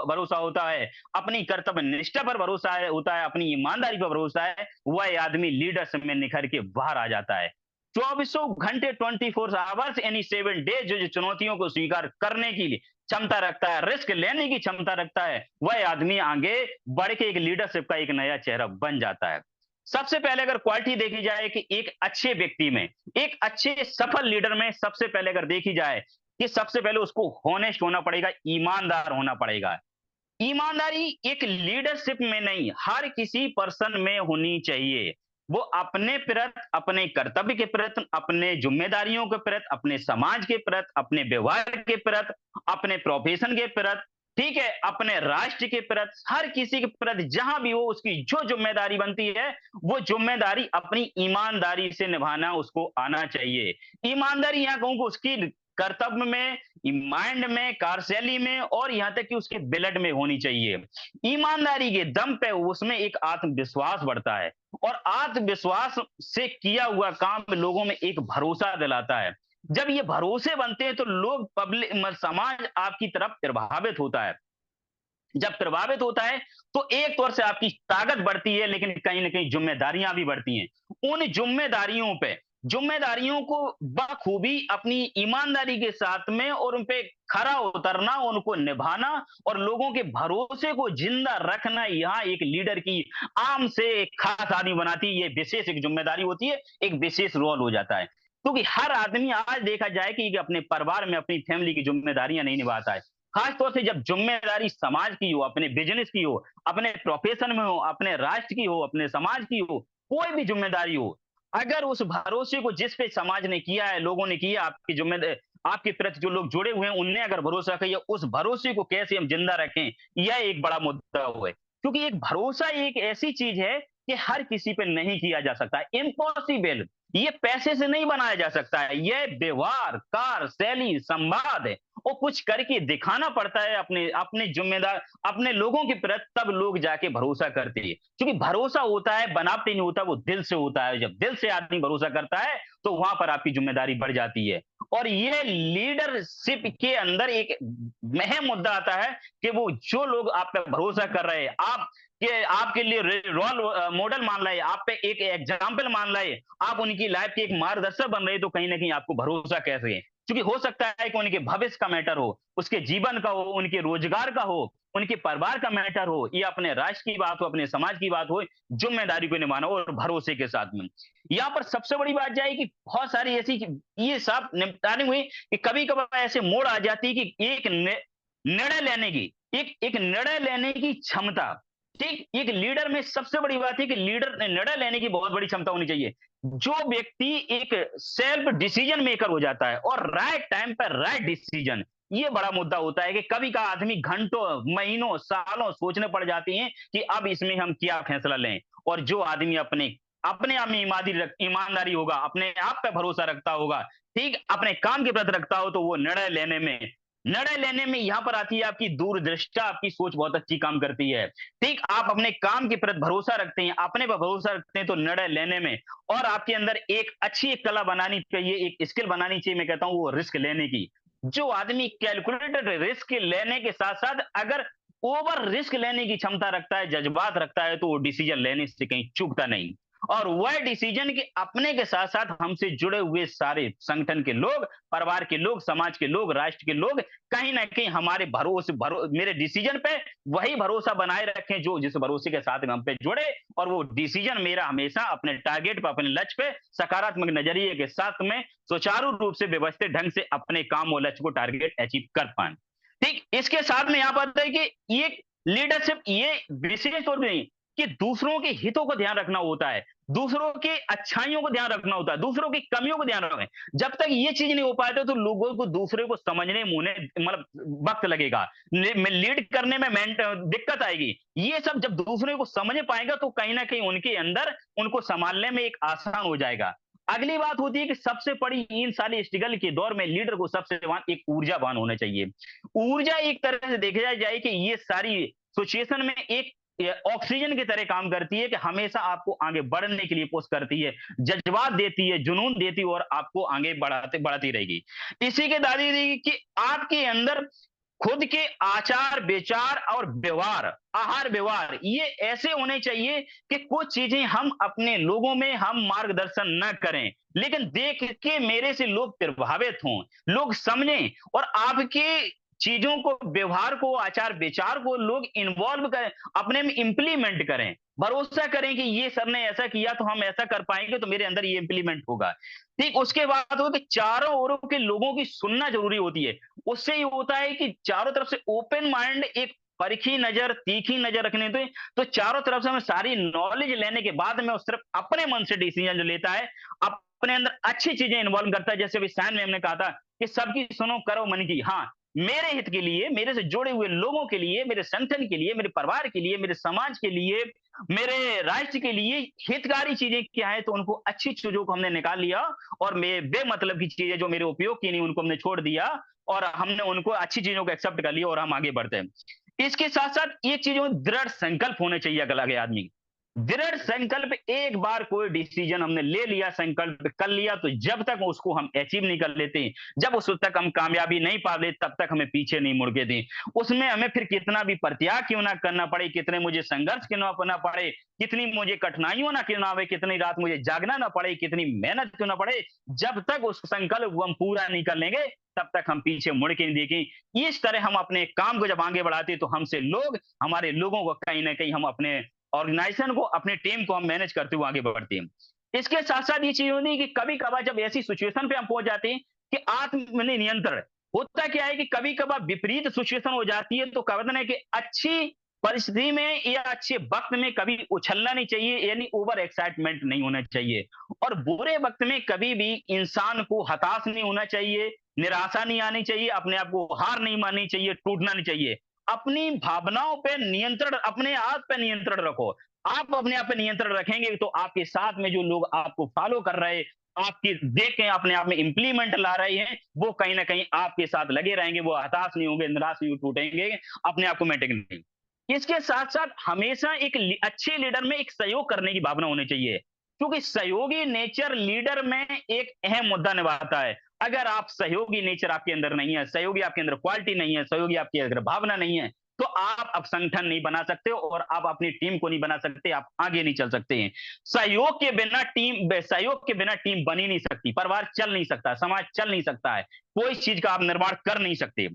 भरोसा होता है, अपनी कर्तव्य निष्ठा पर भरोसा होता है, अपनी ईमानदारी पर भरोसा है, वह आदमी लीडरशिप में निखर के बाहर आ जाता है। चौबीसों घंटे, 24 आवर्स यानी 7 डेज जो चुनौतियों को स्वीकार करने की क्षमता रखता है, रिस्क लेने की क्षमता रखता है, वह आदमी आगे बढ़ के एक लीडरशिप का एक नया चेहरा बन जाता है। सबसे पहले अगर क्वालिटी देखी जाए कि एक अच्छे व्यक्ति में, एक अच्छे सफल लीडर में, सबसे पहले अगर देखी जाए कि सबसे पहले उसको हॉनेस्ट होना पड़ेगा, ईमानदार होना पड़ेगा। ईमानदारी एक लीडरशिप में नहीं, हर किसी पर्सन में होनी चाहिए। वो अपने प्रति, अपने कर्तव्य के प्रति, अपने जिम्मेदारियों के प्रति, अपने समाज के प्रति, अपने व्यवहार के प्रति, अपने प्रोफेशन के प्रति, ठीक है, अपने राष्ट्र के प्रति, हर किसी के प्रति जहां भी हो उसकी जो जिम्मेदारी बनती है, वो जिम्मेदारी अपनी ईमानदारी से निभाना उसको आना चाहिए। ईमानदारी यहाँ कहूँ उसकी कर्तव्य में, माइंड में, कार्यशैली में, और यहां तक कि उसके ब्लड में होनी चाहिए। ईमानदारी के दम पे उसमें एक आत्मविश्वास बढ़ता है, और आत्मविश्वास से किया हुआ काम लोगों में एक भरोसा दिलाता है। जब ये भरोसे बनते हैं तो लोग, पब्लिक, समाज आपकी तरफ प्रभावित होता है। जब प्रभावित होता है तो एक तौर से आपकी ताकत बढ़ती है, लेकिन कहीं ना कहीं जिम्मेदारियां भी बढ़ती हैं। उन जिम्मेदारियों को बखूबी अपनी ईमानदारी के साथ में और उन पे खरा उतरना, उनको निभाना और लोगों के भरोसे को जिंदा रखना, यहाँ एक लीडर की आम से खास आदमी बनाती है। ये विशेष एक जिम्मेदारी होती है, एक विशेष रोल हो जाता है। क्योंकि हर आदमी आज देखा जाए कि अपने परिवार में, अपनी फैमिली की जिम्मेदारियां नहीं निभाता है। खास तौर से जब जिम्मेदारी समाज की हो, अपने बिजनेस की हो, अपने प्रोफेशन में हो, अपने राष्ट्र की हो, अपने समाज की हो, कोई भी जिम्मेदारी हो, अगर उस भरोसे को जिस पे समाज ने किया है, लोगों ने किया, आपकी जिम्मेदारी, आपके प्रति जो लोग जुड़े हुए हैं उनने अगर भरोसा किया, उस भरोसे को कैसे हम जिंदा रखें, यह एक बड़ा मुद्दा हुआ है। क्योंकि एक भरोसा एक ऐसी चीज है कि हर किसी पे नहीं किया जा सकता, इम्पॉसिबल। ये पैसे से नहीं बनाया जा सकता है, ये व्यवहार, कार, शैली, संवाद है, और कुछ करके दिखाना पड़ता है अपने अपने जिम्मेदार, अपने लोगों के प्रति, तब लोग जाके भरोसा करते हैं। क्योंकि भरोसा होता है बनावटी नहीं होता, वो दिल से होता है। जब दिल से आदमी भरोसा करता है तो वहां पर आपकी जिम्मेदारी बढ़ जाती है। और ये लीडरशिप के अंदर एक अहम मुद्दा आता है कि वो जो लोग आप पे भरोसा कर रहे हैं, आप कि आपके लिए रोल मॉडल मान रहे, आप पे एक एग्जाम्पल मान रहे, आप उनकी लाइफ के एक मार्गदर्शक बन रहे, तो कहीं ना कहीं आपको भरोसा कैसे है। क्योंकि हो सकता है कि उनके भविष्य का मैटर हो, उसके जीवन का हो, उनके रोजगार का हो, उनके परिवार का मैटर हो, या अपने राष्ट्र की बात हो, अपने समाज की बात हो, जिम्मेदारी को निभाना और भरोसे के साथ में। यहाँ पर सबसे बड़ी बात जाए कि बहुत सारी ऐसी ये सब निपटानी हुई कि कभी कभार ऐसे मोड़ आ जाती है कि एक निर्णय लेने की, एक निर्णय लेने की क्षमता, ठीक, एक लीडर में सबसे बड़ी बात है कि लीडर ने निर्णय लेने की बहुत बड़ी क्षमता होनी चाहिए। जो व्यक्ति एक सेल्फ डिसीजन मेकर हो जाता है और राइट टाइम पर राइट डिसीजन, ये बड़ा मुद्दा होता है कि कभी का आदमी घंटों, महीनों, सालों सोचने पड़ जाती हैं कि अब इसमें हम क्या फैसला लें। और जो आदमी अपने अपने आप में ईमानदारी होगा, अपने आप पे भरोसा रखता होगा, ठीक अपने काम के प्रति रखता हो, तो वो निर्णय लेने में यहाँ पर आती है आपकी दूरदृष्टा, आपकी सोच बहुत अच्छी काम करती है। ठीक, आप अपने काम के प्रति भरोसा रखते हैं, अपने पर भरोसा रखते हैं, तो निर्णय लेने में और आपके अंदर एक कला बनानी चाहिए, एक स्किल बनानी चाहिए, मैं कहता हूं वो रिस्क लेने की। जो आदमी कैलकुलेटेड रिस्क लेने के साथ साथ अगर ओवर रिस्क लेने की क्षमता रखता है, जज्बात रखता है, तो वो डिसीजन लेने से कहीं चूकता नहीं। और वह डिसीजन के अपने के साथ साथ हमसे जुड़े हुए सारे संगठन के लोग, परिवार के लोग, समाज के लोग, राष्ट्र के लोग कहीं ना कहीं हमारे मेरे डिसीजन पे वही भरोसा बनाए रखें जो जिस भरोसे के साथ में हम पे जुड़े, और वो डिसीजन मेरा हमेशा अपने टारगेट पे, अपने लक्ष्य पे सकारात्मक नजरिए के साथ में सुचारू रूप से व्यवस्थित ढंग से अपने काम और लक्ष्य को टारगेट अचीव कर पाए। ठीक, इसके साथ में यहाँ पर है कि ये लीडरशिप ये विशेष तौर पर नहीं कि दूसरों के हितों को ध्यान रखना होता है, दूसरों की अच्छाइयों को ध्यान रखना होता है, दूसरों की कमियों को ध्यान रखें। जब तक ये चीज नहीं हो पाते तो लोगों को दूसरे को समझने में उन्हें मतलब वक्त लगेगा, लीड करने में दिक्कत आएगी। ये सब जब दूसरे को समझ पाएगा तो कहीं ना कहीं उनके अंदर उनको संभालने में एक आसान हो जाएगा। अगली बात होती है कि सबसे बड़ी इन सारी स्ट्रगल के दौर में लीडर को सबसे एक ऊर्जावान होना चाहिए। ऊर्जा एक तरह से देखा जाए कि ये सारी सिचुएशन में एक ऑक्सीजन की तरह काम करती है कि हमेशा आपको आगे बढ़ने के लिए पुश करती है, जज्बात देती है, जुनून देती है और आपको आगे बढ़ाती रहेगी। इसी के दादी कि आपके अंदर खुद के आचार विचार और व्यवहार, आहार व्यवहार ये ऐसे होने चाहिए कि कुछ चीजें हम अपने लोगों में हम मार्गदर्शन न करें, लेकिन देख के मेरे से लोग प्रभावित हों, लोग समझें और आपके चीजों को, व्यवहार को, आचार विचार को लोग इन्वॉल्व करें, अपने में इंप्लीमेंट करें, भरोसा करें कि ये सर ने ऐसा किया तो हम ऐसा कर पाएंगे, तो मेरे अंदर ये इंप्लीमेंट होगा। ठीक, उसके बाद हो कि चारों ओरों के लोगों की सुनना जरूरी होती है। उससे ये होता है कि चारों तरफ से ओपन माइंड, एक परखी नजर, तीखी नजर रखने दें, तो चारों तरफ से हमें सारी नॉलेज लेने के बाद में उस तरफ अपने मन से डिसीजन जो लेता है, अपने अंदर अच्छी चीजें इन्वॉल्व करता है। जैसे अभी साइन मैम ने कहा था कि सबकी सुनो करो मन की, हाँ मेरे हित के लिए, मेरे से जुड़े हुए लोगों के लिए, मेरे संगठन के लिए, मेरे परिवार के लिए, मेरे समाज के लिए, मेरे राष्ट्र के लिए हितकारी चीजें क्या है, तो उनको अच्छी चीजों को हमने निकाल लिया और बेमतलब की चीजें जो मेरे उपयोग की नहीं उनको हमने छोड़ दिया और हमने उनको अच्छी चीजों को एक्सेप्ट कर लिया और हम आगे बढ़ते हैं। इसके साथ साथ एक चीज में दृढ़ संकल्प होने चाहिए अगला के आदमी। दृढ़ संकल्प, एक बार कोई डिसीजन हमने ले लिया, संकल्प कर लिया, तो जब तक उसको हम अचीव नहीं कर लेते, जब उस तक हम कामयाबी नहीं पा लेते, तब तक हमें पीछे नहीं मुड़ के दें। उसमें हमें फिर कितना भी परित्याग क्यों ना करना पड़े, कितने मुझे संघर्ष क्यों ना करना पड़े, कितनी मुझे कठिनाइयों ना क्यों ना आवे, कितनी रात मुझे जागना ना पड़े, कितनी मेहनत क्यों ना पड़े, जब तक उस संकल्प को हम पूरा नहीं कर लेंगे तब तक हम पीछे मुड़ के नहीं देखें। इस तरह हम अपने काम को जब आगे बढ़ाते तो हमसे लोग, हमारे लोगों को कहीं ना कहीं हम अपने ऑर्गेनाइजेशन को, अपने टीम को हम मैनेज करते हुए आगे बढ़ते हैं। इसके साथ साथ ये चीज होती है कि कभी कभार जब ऐसी सिचुएशन पे हम पहुंच जाते हैं कि आत्म नियंत्रण होता क्या है कि कभी कभार विपरीत सिचुएशन हो जाती है, तो कहते हैं कि अच्छी परिस्थिति में या अच्छे वक्त में कभी उछलना नहीं चाहिए, यानी ओवर एक्साइटमेंट नहीं होना चाहिए। और बुरे वक्त में कभी भी इंसान को हताश नहीं होना चाहिए, निराशा नहीं आनी चाहिए, अपने आप को हार नहीं माननी चाहिए, टूटना नहीं चाहिए। अपनी भावनाओं पे नियंत्रण, अपने आप पे नियंत्रण रखो। आप अपने आप पे नियंत्रण रखेंगे तो आपके साथ में जो लोग आपको फॉलो कर रहे, आपके देख के अपने आप में इंप्लीमेंट ला रहे हैं, वो कहीं ना कहीं आपके साथ लगे रहेंगे, वो हताश नहीं होंगे, निराश नहीं टूटेंगे, अपने आप को मेंटेन नहीं। इसके साथ साथ हमेशा एक अच्छे लीडर में एक सहयोग करने की भावना होनी चाहिए, क्योंकि सहयोगी नेचर लीडर में एक अहम मुद्दा निभाता है। अगर आप सहयोगी नेचर आपके अंदर नहीं है, सहयोगी आपके अंदर क्वालिटी नहीं है, सहयोगी आपके अंदर भावना नहीं है, तो आप अब संगठन नहीं बना सकते और आप अपनी टीम को नहीं बना सकते, आप आगे नहीं चल सकते हैं। सहयोग के बिना टीम बन ही नहीं सकती, परिवार चल नहीं सकता, समाज चल नहीं सकता है, कोई चीज का आप निर्माण कर नहीं सकते।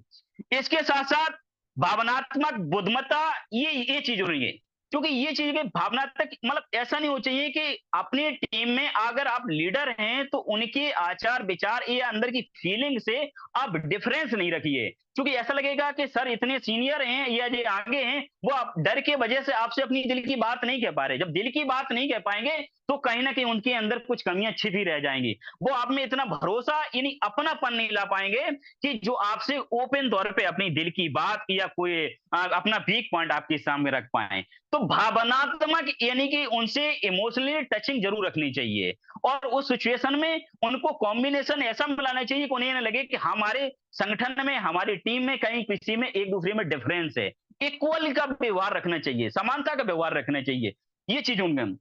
इसके साथ साथ भावनात्मक बुद्धिमत्ता, ये चीज हो रही है, क्योंकि ये चीज के भावनात्मक मतलब ऐसा नहीं हो चाहिए कि अपनी टीम में अगर आप लीडर हैं तो उनके आचार विचार या अंदर की फीलिंग से आप डिफरेंस नहीं रखिए। क्योंकि ऐसा लगेगा कि सर इतने सीनियर हैं या ये आगे हैं, वो आप डर के वजह से आपसे अपनी दिल की बात नहीं कह पा रहे। जब दिल की बात नहीं कह पाएंगे तो कहीं ना कहीं उनके अंदर कुछ कमियां छिपी रह जाएंगी। वो आप में इतना भरोसा यानी अपनापन नहीं ला पाएंगे कि जो आपसे ओपन तौर पे अपनी दिल की बात या कोई अपना वीक पॉइंट आपके सामने रख पाए। तो भावनात्मक यानी कि उनसे इमोशनली टचिंग जरूर रखनी चाहिए, और उस सिचुएशन में उनको कॉम्बिनेशन ऐसा मिलाना चाहिए कि उन्हें ना लगे कि हमारे संगठन में, हमारी टीम में कहीं किसी में एक दूसरे में डिफरेंस है। इक्वल का व्यवहार रखना चाहिए, समानता का व्यवहार रखना चाहिए, ये चीज उनमें।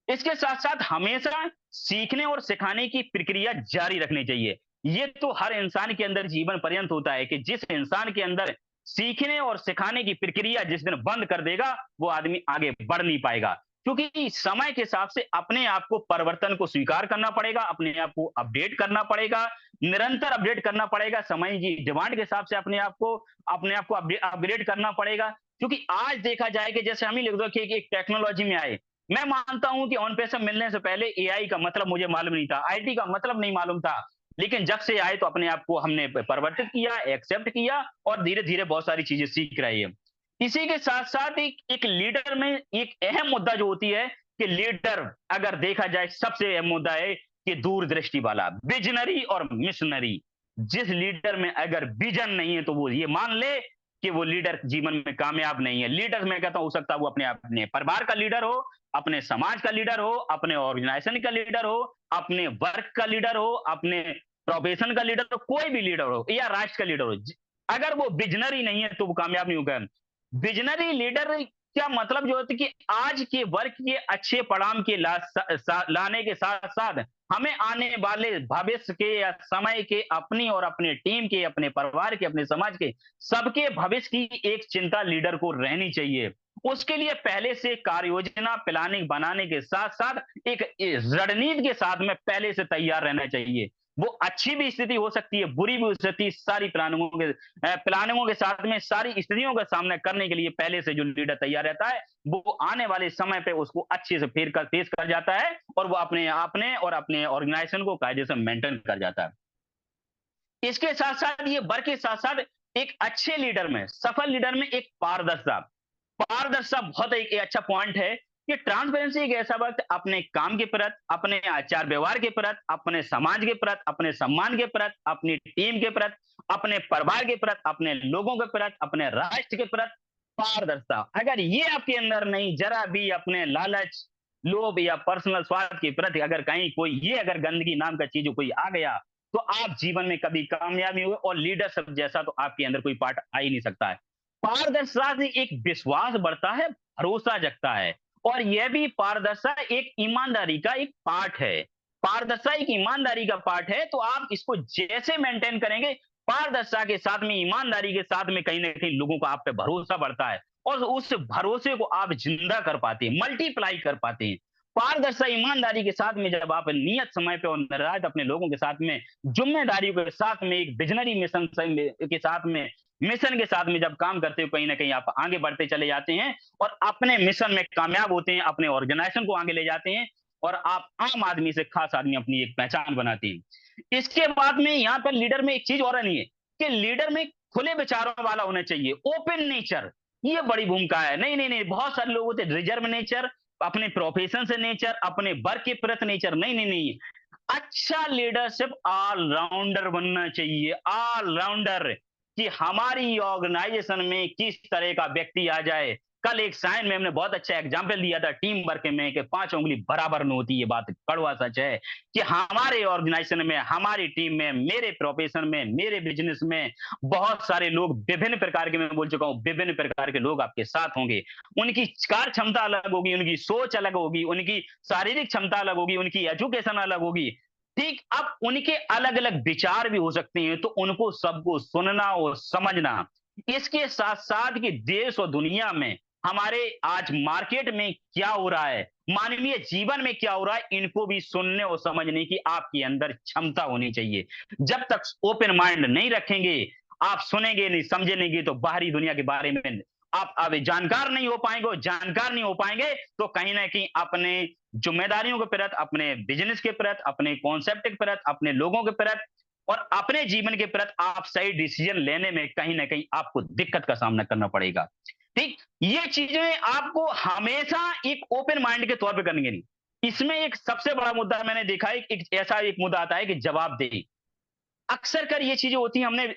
इसके साथ साथ हमेशा सीखने और सिखाने की प्रक्रिया जारी रखनी चाहिए। ये तो हर इंसान के अंदर जीवन पर्यंत होता है कि जिस इंसान के अंदर सीखने और सिखाने की प्रक्रिया जिस दिन बंद कर देगा, वो आदमी आगे बढ़ नहीं पाएगा। क्योंकि समय के हिसाब से अपने आप को परिवर्तन को स्वीकार करना पड़ेगा, अपने आप को अपडेट करना पड़ेगा, निरंतर अपडेट करना पड़ेगा, समय की डिमांड के हिसाब से अपने आप को अपग्रेड करना पड़ेगा। क्योंकि आज देखा जाए कि जैसे हम ही लिख दो कि एक टेक्नोलॉजी में आए, मैं मानता हूं कि ऑन पेशा मिलने से पहले एआई का मतलब मुझे मालूम नहीं था, आईटी का मतलब नहीं मालूम था। लेकिन जब से आए तो अपने आप को हमने परिवर्तित किया, एक्सेप्ट किया, और धीरे धीरे बहुत सारी चीजें सीख रही है। इसी के साथ साथ एक लीडर में एक अहम मुद्दा जो होती है कि लीडर अगर देखा जाए सबसे अहम मुद्दा है कि दूरदृष्टि वाला, विजनरी और मिशनरी। जिस लीडर में अगर विजन नहीं है तो वो ये मान ले कि वो लीडर जीवन में कामयाब नहीं है। लीडर मैं कहता हूं हो सकता है वो अपने परिवार का लीडर हो, अपने समाज का लीडर हो, अपने ऑर्गेनाइजेशन का लीडर हो, अपने वर्क का लीडर हो, अपने प्रोफेशन का लीडर हो, कोई भी लीडर हो, या राष्ट्र का लीडर हो। अगर वो विजनरी नहीं है तो वो कामयाब नहीं होगा। विजनरी लीडर क्या मतलब जो होता है कि आज के वर्क के अच्छे परिणाम के लाने के साथ साथ हमें आने वाले भविष्य के या समय के अपनी और अपने टीम के, अपने परिवार के, अपने समाज के सबके भविष्य की एक चिंता लीडर को रहनी चाहिए। उसके लिए पहले से कार्य योजना प्लानिंग बनाने के साथ साथ एक रणनीति के साथ में पहले से तैयार रहना चाहिए। वो अच्छी भी स्थिति हो सकती है, बुरी भी स्थिति, सारी प्लानिंगों के साथ में सारी स्थितियों का सामना करने के लिए पहले से जो लीडर तैयार रहता है, वो आने वाले समय पे उसको अच्छे से पेश कर जाता है, और वो अपने और अपने ऑर्गेनाइजेशन को कायदे से मेंटेन कर जाता है। इसके साथ साथ ये वर्क के साथ साथ एक अच्छे लीडर में, सफल लीडर में एक पारदर्शिता। पारदर्शिता बहुत एक अच्छा पॉइंट है कि ट्रांसपेरेंसी एक ऐसा वक्त अपने काम के प्रति, अपने आचार व्यवहार के प्रति, अपने समाज के प्रति, अपने सम्मान के प्रति, अपनी टीम के प्रति, अपने परिवार के प्रति, अपने लोगों के प्रति, अपने राष्ट्र के प्रति पारदर्शिता। अगर ये आपके अंदर नहीं, जरा भी अपने लालच, लोभ या पर्सनल स्वार्थ के प्रति अगर कहीं कोई ये अगर गंदगी नाम का चीज कोई आ गया, तो आप जीवन में कभी कामयाब नहीं होंगे, और लीडरशिप जैसा तो आपके अंदर कोई पार्ट आ ही नहीं सकता है। पारदर्शिता से एक विश्वास बढ़ता है, भरोसा जगता है, और यह भी पारदर्शिता एक ईमानदारी का एक पार्ट है। पारदर्शिता एक ईमानदारी का पार्ट है, तो आप इसको जैसे मेंटेन करेंगे, पारदर्शिता के साथ में, ईमानदारी के साथ में कहीं ना कहीं लोगों का आप पे भरोसा बढ़ता है, और उस भरोसे को आप जिंदा कर पाते हैं, मल्टीप्लाई कर पाते हैं। पारदर्शिता ईमानदारी के साथ में जब आप नियत समय पे और निर्धारित अपने लोगों के साथ में, जिम्मेदारियों के साथ में, एक विजनरी मिशन के साथ में, मिशन के साथ में जब काम करते हो, कहीं ना कहीं आप आगे बढ़ते चले जाते हैं और अपने मिशन में कामयाब होते हैं, अपने ऑर्गेनाइजेशन को आगे ले जाते हैं, और आप आम आदमी से खास आदमी अपनी एक पहचान बनाते हैं। इसके बाद में यहाँ पर लीडर में एक चीज और नहीं है कि लीडर में खुले विचारों वाला होना चाहिए, ओपन नेचर। ये बड़ी भूमिका है। नहीं नहीं नहीं, बहुत सारे लोग होते रिजर्व नेचर, अपने प्रोफेशन से नेचर, अपने वर्क के प्रति नेचर। नहीं नहीं नहीं, अच्छा लीडरशिप ऑलराउंडर बनना चाहिए, ऑलराउंडर, कि हमारी ऑर्गेनाइजेशन में किस तरह का व्यक्ति आ जाए। कल एक साइन मैम ने बहुत अच्छा एग्जाम्पल दिया था टीम वर्क में कि 5 उंगली बराबर नहीं होती। ये बात कड़वा सच है कि हमारे ऑर्गेनाइजेशन में, हमारी टीम में, मेरे प्रोफेशन में, मेरे बिजनेस में बहुत सारे लोग विभिन्न प्रकार के, मैं बोल चुका हूं, विभिन्न प्रकार के लोग आपके साथ होंगे। उनकी कार्य क्षमता अलग होगी, उनकी सोच अलग होगी, उनकी शारीरिक क्षमता अलग होगी, उनकी एजुकेशन अलग होगी। ठीक, अब उनके अलग अलग विचार भी हो सकते हैं, तो उनको सबको सुनना और समझना। इसके साथ साथ कि देश और दुनिया में, हमारे आज मार्केट में क्या हो रहा है, मानवीय जीवन में क्या हो रहा है, इनको भी सुनने और समझने की आपके अंदर क्षमता होनी चाहिए। जब तक ओपन माइंड नहीं रखेंगे, आप सुनेंगे नहीं, समझेंगे, तो बाहरी दुनिया के बारे में आप अभी जानकार नहीं हो पाएंगे। जानकार नहीं हो पाएंगे तो कहीं ना कहीं अपने जिम्मेदारियों के प्रति, अपने बिजनेस के प्रति, अपने कॉन्सेप्ट के प्रति, अपने लोगों के प्रति और अपने जीवन के प्रति आप सही डिसीजन लेने में कहीं ना कहीं आपको दिक्कत का सामना करना पड़ेगा। ठीक, ये चीजें आपको हमेशा एक ओपन माइंड के तौर पे करनी है। इसमें एक सबसे बड़ा मुद्दा मैंने देखा है, एक ऐसा एक मुद्दा आता है कि जवाबदेही। अक्सर कर ये चीजें होती हैं, हमने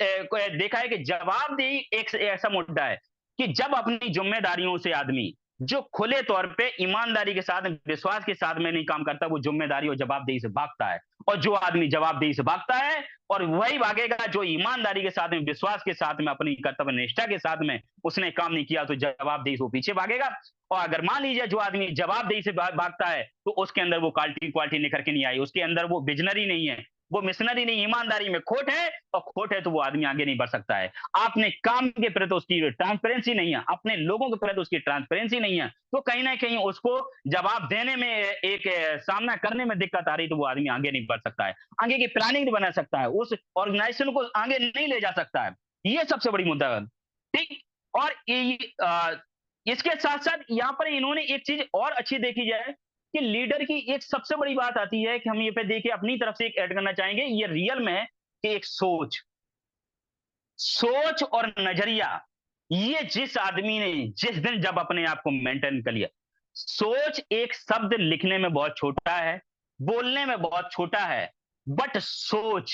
देखा है कि जवाबदेही एक ऐसा मुद्दा है कि जब अपनी जिम्मेदारियों से आदमी जो खुले तौर पे ईमानदारी के साथ, विश्वास के साथ में नहीं काम करता, वो जिम्मेदारी और जवाबदेही से भागता है। और जो आदमी जवाबदेही से भागता है और वही भागेगा जो ईमानदारी के साथ में, विश्वास के साथ में, अपनी कर्तव्य निष्ठा के साथ में उसने काम नहीं किया, तो जवाबदेही से वो पीछे भागेगा। और अगर मान लीजिए जो आदमी जवाबदेही से भागता है तो उसके अंदर वो क्वालिटी निखर के नहीं आई, उसके अंदर वो विजनरी नहीं है, वो मिशनरी नहीं, ईमानदारी में खोट है, और खोट है तो वो आदमी आगे नहीं बढ़ सकता है। आपने काम के प्रति उसकी ट्रांसपेरेंसी नहीं है, अपने लोगों के प्रति उसकी ट्रांसपेरेंसी नहीं है, तो कहीं ना कहीं उसको जवाब देने में, एक सामना करने में दिक्कत आ रही, तो वो आदमी आगे नहीं बढ़ सकता है, आगे की प्लानिंग नहीं बना सकता है, उस ऑर्गेनाइजेशन को आगे नहीं ले जा सकता है। ये सबसे बड़ी मुद्दा है। ठीक। और इसके साथ साथ यहाँ पर इन्होंने एक चीज और अच्छी देखी जाए कि लीडर की एक सबसे बड़ी बात आती है कि हम ये पे देखिए अपनी तरफ से एक ऐड करना चाहेंगे, ये रियल में है कि एक सोच और नजरिया, ये जिस आदमी ने जिस दिन जब अपने आप को मेंटेन कर लिया। सोच एक शब्द लिखने में बहुत छोटा है, बोलने में बहुत छोटा है, बट सोच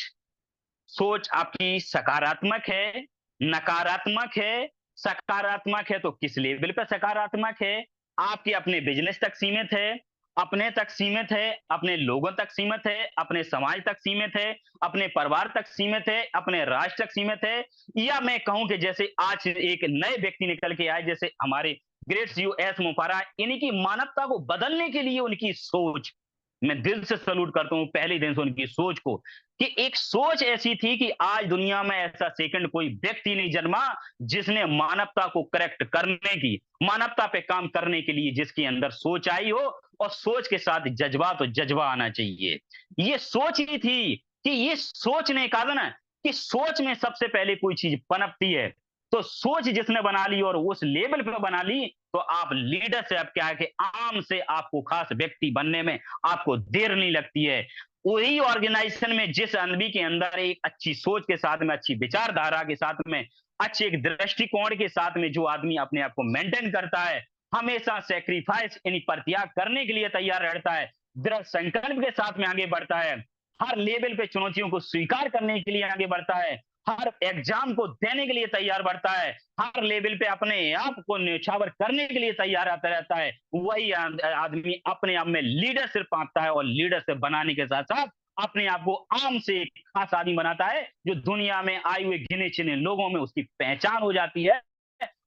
सोच आपकी सकारात्मक है, नकारात्मक है। सकारात्मक है तो किस लेवल पे सकारात्मक है? आपके अपने बिजनेस तक सीमित है, अपने तक सीमित है, अपने लोगों तक सीमित है, अपने समाज तक सीमित है, अपने परिवार तक सीमित है, अपने राष्ट्र तक सीमित है, या मैं कहूं कि जैसे आज एक नए व्यक्ति निकल के आए, जैसे हमारे ग्रेट यूएस मुफारा, इन्हीं की मानवता को बदलने के लिए उनकी सोच, मैं दिल से सलूट करता हूं पहले दिन से उनकी सोच को, कि एक सोच ऐसी थी कि आज दुनिया में ऐसा सेकंड कोई व्यक्ति नहीं जन्मा जिसने मानवता को करेक्ट करने की, मानवता पे काम करने के लिए जिसके अंदर सोच आई हो, और सोच के साथ जज्बात और जज्बा आना चाहिए। ये सोच ही थी कि ये सोच ने कहा था ना कि सोच में सबसे पहले कोई चीज पनपती है, तो सोच जिसने बना ली और उस लेवल पे बना ली, तो आप लीडर से अब क्या है कि आम से आपको खास व्यक्ति बनने में आपको देर नहीं लगती है। वही ऑर्गेनाइजेशन में जिस आदमी के अंदर एक अच्छी सोच के साथ में, अच्छी विचारधारा के साथ में, अच्छे एक दृष्टिकोण के साथ में जो आदमी अपने आप को मेंटेन करता है, हमेशा सेक्रीफाइस यानी परित्याग करने के लिए तैयार रहता है, दृढ़ संकल्प के साथ में आगे बढ़ता है, हर लेवल पे चुनौतियों को स्वीकार करने के लिए आगे बढ़ता है, हर एग्जाम को देने के लिए तैयार बढ़ता है, हर लेवल पे अपने आप को न्यौछावर करने के लिए तैयार आता रहता है, वही आदमी अपने आप में लीडरशिप पाता है, और लीडरशिप बनाने के साथ साथ अपने आप को आम से एक खास आदमी बनाता है, जो दुनिया में आए हुए गिने चुने लोगों में उसकी पहचान हो जाती है,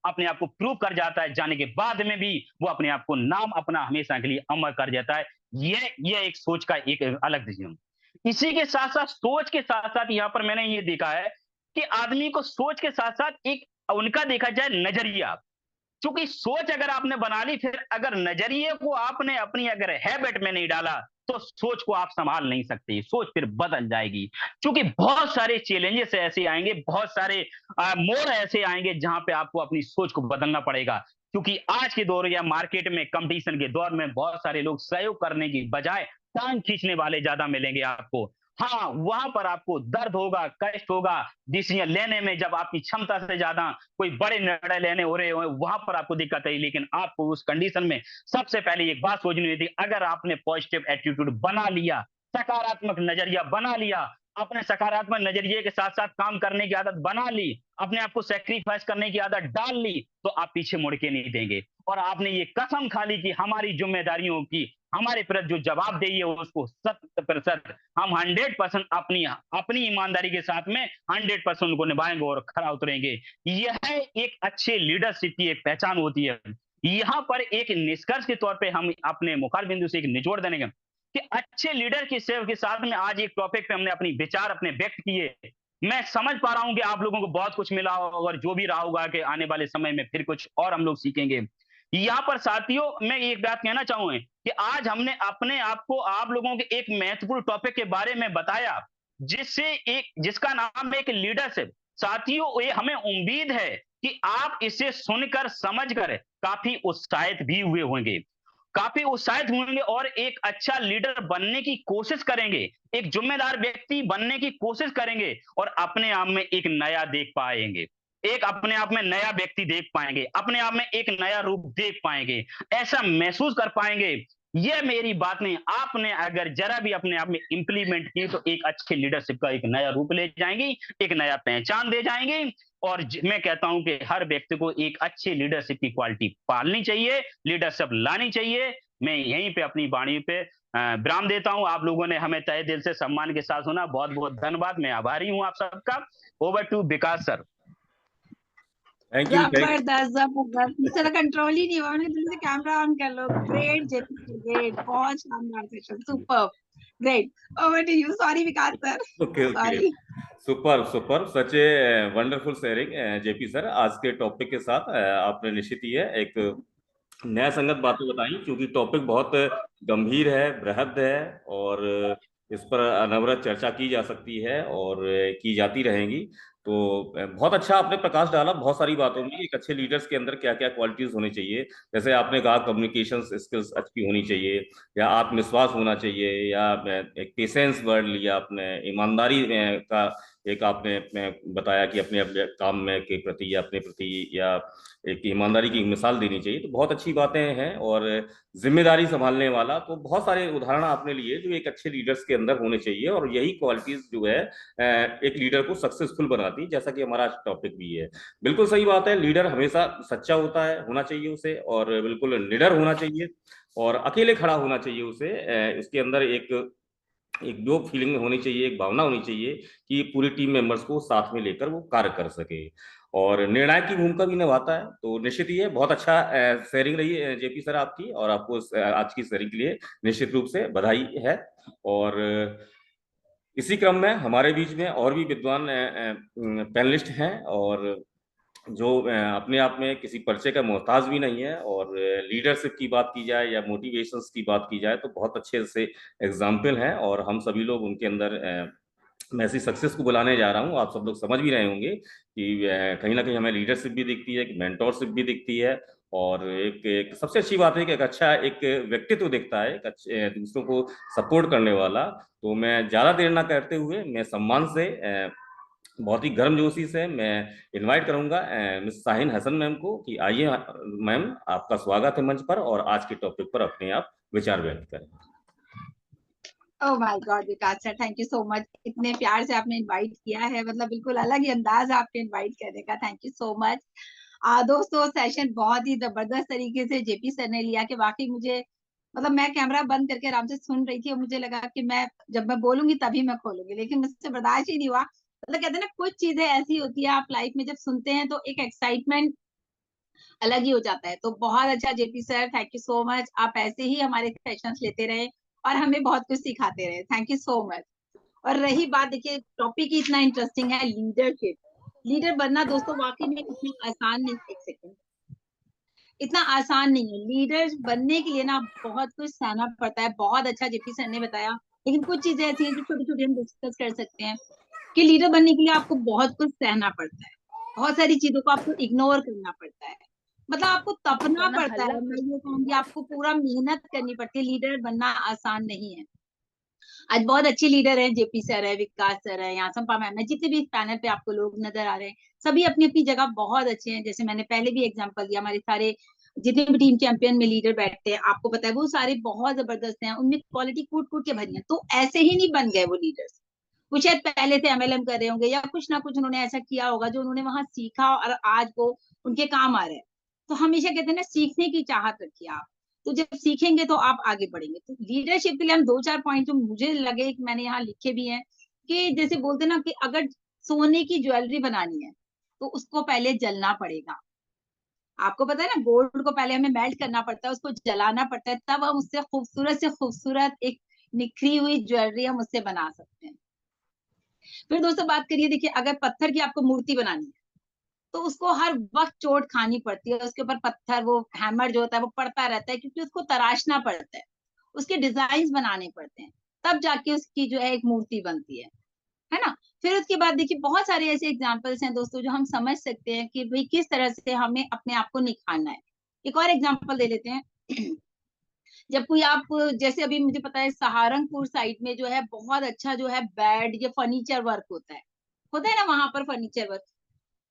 अपने आप को प्रूव कर जाता है, जाने के बाद में भी वो अपने आप को नाम अपना हमेशा के लिए अमर कर जाता है। ये एक सोच का एक अलग डिसीजन। इसी के साथ साथ, सोच के साथ साथ यहाँ पर मैंने ये देखा है कि आदमी को सोच के साथ साथ एक उनका देखा जाए नजरिया, क्योंकि सोच अगर आपने बना ली, फिर अगर नजरिए को आपने अपनी अगर हैबिट में नहीं डाला, तो सोच को आप संभाल नहीं सकते, सोच फिर बदल जाएगी, क्योंकि बहुत सारे चैलेंजेस ऐसे आएंगे, बहुत सारे मोड़ ऐसे आएंगे जहां पे आपको अपनी सोच को बदलना पड़ेगा, क्योंकि आज के दौर या मार्केट में कंपटीशन के दौर में बहुत सारे लोग सहयोग करने की बजाय टांग खींचने वाले ज्यादा मिलेंगे आपको। हाँ, वहां पर आपको दर्द होगा, कष्ट होगा, डिसीजन लेने में जब आपकी क्षमता से ज्यादा कोई बड़े निर्णय लेने हो रहे हो, वहां पर आपको दिक्कत है, लेकिन आपको उस कंडीशन में सबसे पहले एक बात सोचनी थी, अगर आपने पॉजिटिव एटीट्यूड बना लिया, सकारात्मक नजरिया बना लिया, अपने सकारात्मक नजरिए के साथ साथ काम करने की आदत बना ली, अपने आप को सेक्रीफाइस करने की आदत डाल ली, तो आप पीछे मुड़ के नहीं देंगे, और आपने ये कसम खा ली कि हमारी जिम्मेदारियों की, हमारे प्रति जो जवाबदेही है उसको 100% हम 100% अपनी अपनी ईमानदारी के साथ में 100% उनको निभाएंगे और खरा उतरेंगे। यह एक अच्छे लीडरशिप की एक पहचान होती है। यहाँ पर एक निष्कर्ष के तौर पे हम अपने मुखार बिंदु से एक निचोड़ देंगे कि अच्छे लीडर की सेवा के साथ में आज एक टॉपिक पे हमने अपनी विचार अपने व्यक्त किए। मैं समझ पा रहा हूं कि आप लोगों को बहुत कुछ मिला और जो भी रहा होगा कि आने वाले समय में फिर कुछ और हम लोग सीखेंगे। यहाँ पर साथियों मैं एक बात कहना चाहूंगा कि आज हमने अपने आप को आप लोगों के एक महत्वपूर्ण टॉपिक के बारे में बताया, जिसका नाम है एक लीडरशिप। साथियों, ये हमें उम्मीद है कि आप इसे सुनकर समझकर काफी उत्साहित भी हुए होंगे, काफी उत्साहित होंगे और एक अच्छा लीडर बनने की कोशिश करेंगे, एक जिम्मेदार व्यक्ति बनने की कोशिश करेंगे और अपने आप में एक नया देख पाएंगे, एक अपने आप में नया व्यक्ति देख पाएंगे, अपने आप में एक नया रूप देख पाएंगे, ऐसा महसूस कर पाएंगे। ये मेरी बात नहीं, आपने अगर जरा भी अपने आप में इंप्लीमेंट की तो एक अच्छे लीडरशिप का एक नया रूप ले जाएंगी, एक नया पहचान दे जाएंगे। और मैं कहता हूं कि हर व्यक्ति को एक अच्छी लीडरशिप की क्वालिटी पालनी चाहिए, लीडरशिप लानी चाहिए। मैं यहीं पे अपनी वाणी पे विराम देता हूं। आप लोगों ने हमें तहे दिल से सम्मान के साथ सुना, बहुत बहुत धन्यवाद। मैं आभारी हूं आप सबका। Over to Vikas sir. Thank you. जबरदस्त जबरदस्त, मुझसे तो कंट्रोल ही नहीं हुआ, मैंने जल्दी से कैमरा ऑन कर लो। ग्रेट जेपी, ग्रेट, बहुत शानदार session, super, great. Over to you, sorry Vikas sir, okay okay, sorry. Super super, such a wonderful sharing JP sir. आज के टॉपिक के साथ आपने निश्चित ही है एक नया संगत बातें बताई, क्योंकि टॉपिक बहुत गंभीर है, बृहद है, और इस पर अनवरत चर्चा की जा सकती है और की जाती रहेंगी। तो बहुत अच्छा आपने प्रकाश डाला बहुत सारी बातों में, एक अच्छे लीडर्स के अंदर क्या क्या क्वालिटीज होनी चाहिए। जैसे आपने कहा कम्युनिकेशन स्किल्स अच्छी होनी चाहिए, या आत्मविश्वास होना चाहिए, या एक पेशेंस वर्ड लिया आपने, ईमानदारी का एक आपने बताया कि अपने अपने काम में के प्रति या अपने प्रति या एक ईमानदारी की मिसाल देनी चाहिए। तो बहुत अच्छी बातें हैं, और जिम्मेदारी संभालने वाला, तो बहुत सारे उदाहरण आपने लिए जो एक अच्छे लीडर्स के अंदर होने चाहिए, और यही क्वालिटीज जो है एक लीडर को सक्सेसफुल बनाती है, जैसा कि हमारा आज टॉपिक भी है। बिल्कुल सही बात है, लीडर हमेशा सच्चा होता है, होना चाहिए उसे, और बिल्कुल निडर होना चाहिए, और अकेले खड़ा होना चाहिए उसे। इसके अंदर एक एक दो फीलिंग होनी चाहिए, एक भावना होनी चाहिए कि पूरी टीम मेंबर्स को साथ में लेकर वो कार्य कर सके, और निर्णायक की भूमिका भी निभाता है। तो निश्चित ही है, बहुत अच्छा शेयरिंग रही जेपी सर आपकी, और आपको आज की शेयरिंग के लिए निश्चित रूप से बधाई है। और इसी क्रम में हमारे बीच में और भी विद्वान पैनलिस्ट हैं, और जो अपने आप में किसी परिचय का मोहताज भी नहीं है, और लीडरशिप की बात की जाए या मोटिवेशंस की बात की जाए तो बहुत अच्छे से एग्जाम्पल हैं, और हम सभी लोग उनके अंदर मैं ऐसी सक्सेस को बुलाने जा रहा हूँ। आप सब लोग समझ भी रहे होंगे कि कहीं ना कहीं हमें लीडरशिप भी दिखती है, मेंटोरशिप भी दिखती है, और एक सबसे अच्छी बात है कि एक अच्छा एक व्यक्तित्व दिखता है, एक अच्छे दूसरों को सपोर्ट करने वाला। तो मैं ज्यादा देर ना करते हुए मैं सम्मान से बहुत ही गर्मजोशी से मैं इनवाइट करूंगा मिस शाहीन हसन मैम को कि आइए मैम, आपका स्वागत है मंच पर, और आज के टॉपिक पर अपने आप विचार व्यक्त करें। Oh my God Vikas sir, thank you so much, इतने प्यार से आपने इनवाइट किया है, मतलब बिल्कुल अलग ही अंदाज है आपने इनवाइट करने का, थैंक यू सो मच। दोस्तों, सेशन बहुत ही जबरदस्त तरीके से जेपी सर ने लिया कि वाकई मुझे, मतलब मैं कैमरा बंद करके आराम से सुन रही थी और मुझे लगा कि मैं जब मैं बोलूंगी तभी मैं खोलूंगी, लेकिन मुझसे बर्दाश्त ही नहीं हुआ। मतलब कहते हैं ना, कुछ चीजें ऐसी होती है आप लाइफ में जब सुनते हैं तो एक एक्साइटमेंट अलग ही हो जाता है। तो बहुत अच्छा JP sir, thank you so much, आप ऐसे ही हमारे सेशंस लेते रहे और हमें बहुत कुछ सिखाते रहे, थैंक यू सो मच। और रही बात, देखिए टॉपिक ही इतना इंटरेस्टिंग है, लीडरशिप। लीडर बनना दोस्तों वाकई में इतना आसान नहीं, एक सेकंड, इतना आसान नहीं है। लीडर बनने के लिए ना बहुत कुछ सहना पड़ता है, बहुत अच्छा जेपी सर ने बताया। लेकिन कुछ चीजें ऐसी हैं जो छोटी छोटी हम डिस्कस कर सकते हैं कि लीडर बनने के लिए आपको बहुत कुछ सहना पड़ता है, बहुत सारी चीजों को आपको इग्नोर करना पड़ता है, मतलब आपको तपना पड़ता है। मैं ये कहूंगी आपको पूरा मेहनत करनी पड़ती है, लीडर बनना आसान नहीं है। आज बहुत अच्छे लीडर हैं, जेपी सर है, विकास सर है, यहाँ संपा मैम है, जितने भी इस पैनल पे आपको लोग नजर आ रहे हैं, सभी अपनी अपनी जगह बहुत अच्छे हैं। जैसे मैंने पहले भी एग्जांपल दिया, हमारे सारे जितने भी टीम चैंपियन में लीडर बैठते हैं, आपको पता है वो सारे बहुत जबरदस्त हैं, उनमें क्वालिटी कूट कूट के भरी है। तो ऐसे ही नहीं बन गए वो लीडर्स, वो शायद पहले से एमएलएम कर रहे होंगे या कुछ ना कुछ उन्होंने ऐसा किया होगा जो उन्होंने वहां सीखा और आज वो उनके काम आ रहे हैं। तो हमेशा कहते हैं ना, सीखने की चाहत रखिए आप, तो जब सीखेंगे तो आप आगे बढ़ेंगे। तो लीडरशिप के लिए हम दो चार पॉइंट जो मुझे लगे कि मैंने यहाँ लिखे भी हैं, कि जैसे बोलते ना कि अगर सोने की ज्वेलरी बनानी है तो उसको पहले जलना पड़ेगा। आपको पता है ना, गोल्ड को पहले हमें मेल्ट करना पड़ता है, उसको जलाना पड़ता है, तब हम उससे खूबसूरत से खूबसूरत एक निखरी हुई ज्वेलरी हम उससे बना सकते हैं। फिर दोस्तों बात करिए, देखिए अगर पत्थर की आपको मूर्ति बनानी है तो उसको हर वक्त चोट खानी पड़ती है, उसके ऊपर पत्थर, वो हैमर जो होता है वो पड़ता रहता है, क्योंकि उसको तराशना पड़ता है, उसके डिजाइन बनाने पड़ते हैं, तब जाके उसकी जो है एक मूर्ति बनती है ना। फिर उसके बाद देखिए बहुत सारे ऐसे एग्जाम्पल्स हैं दोस्तों जो हम समझ सकते हैं कि भाई किस तरह से हमें अपने आप को निखारना है। एक और एग्जाम्पल दे लेते हैं जब कोई आप, जैसे अभी मुझे पता है सहारनपुर साइड में जो है बहुत अच्छा जो है बेड या फर्नीचर वर्क होता है ना वहां पर फर्नीचर वर्क।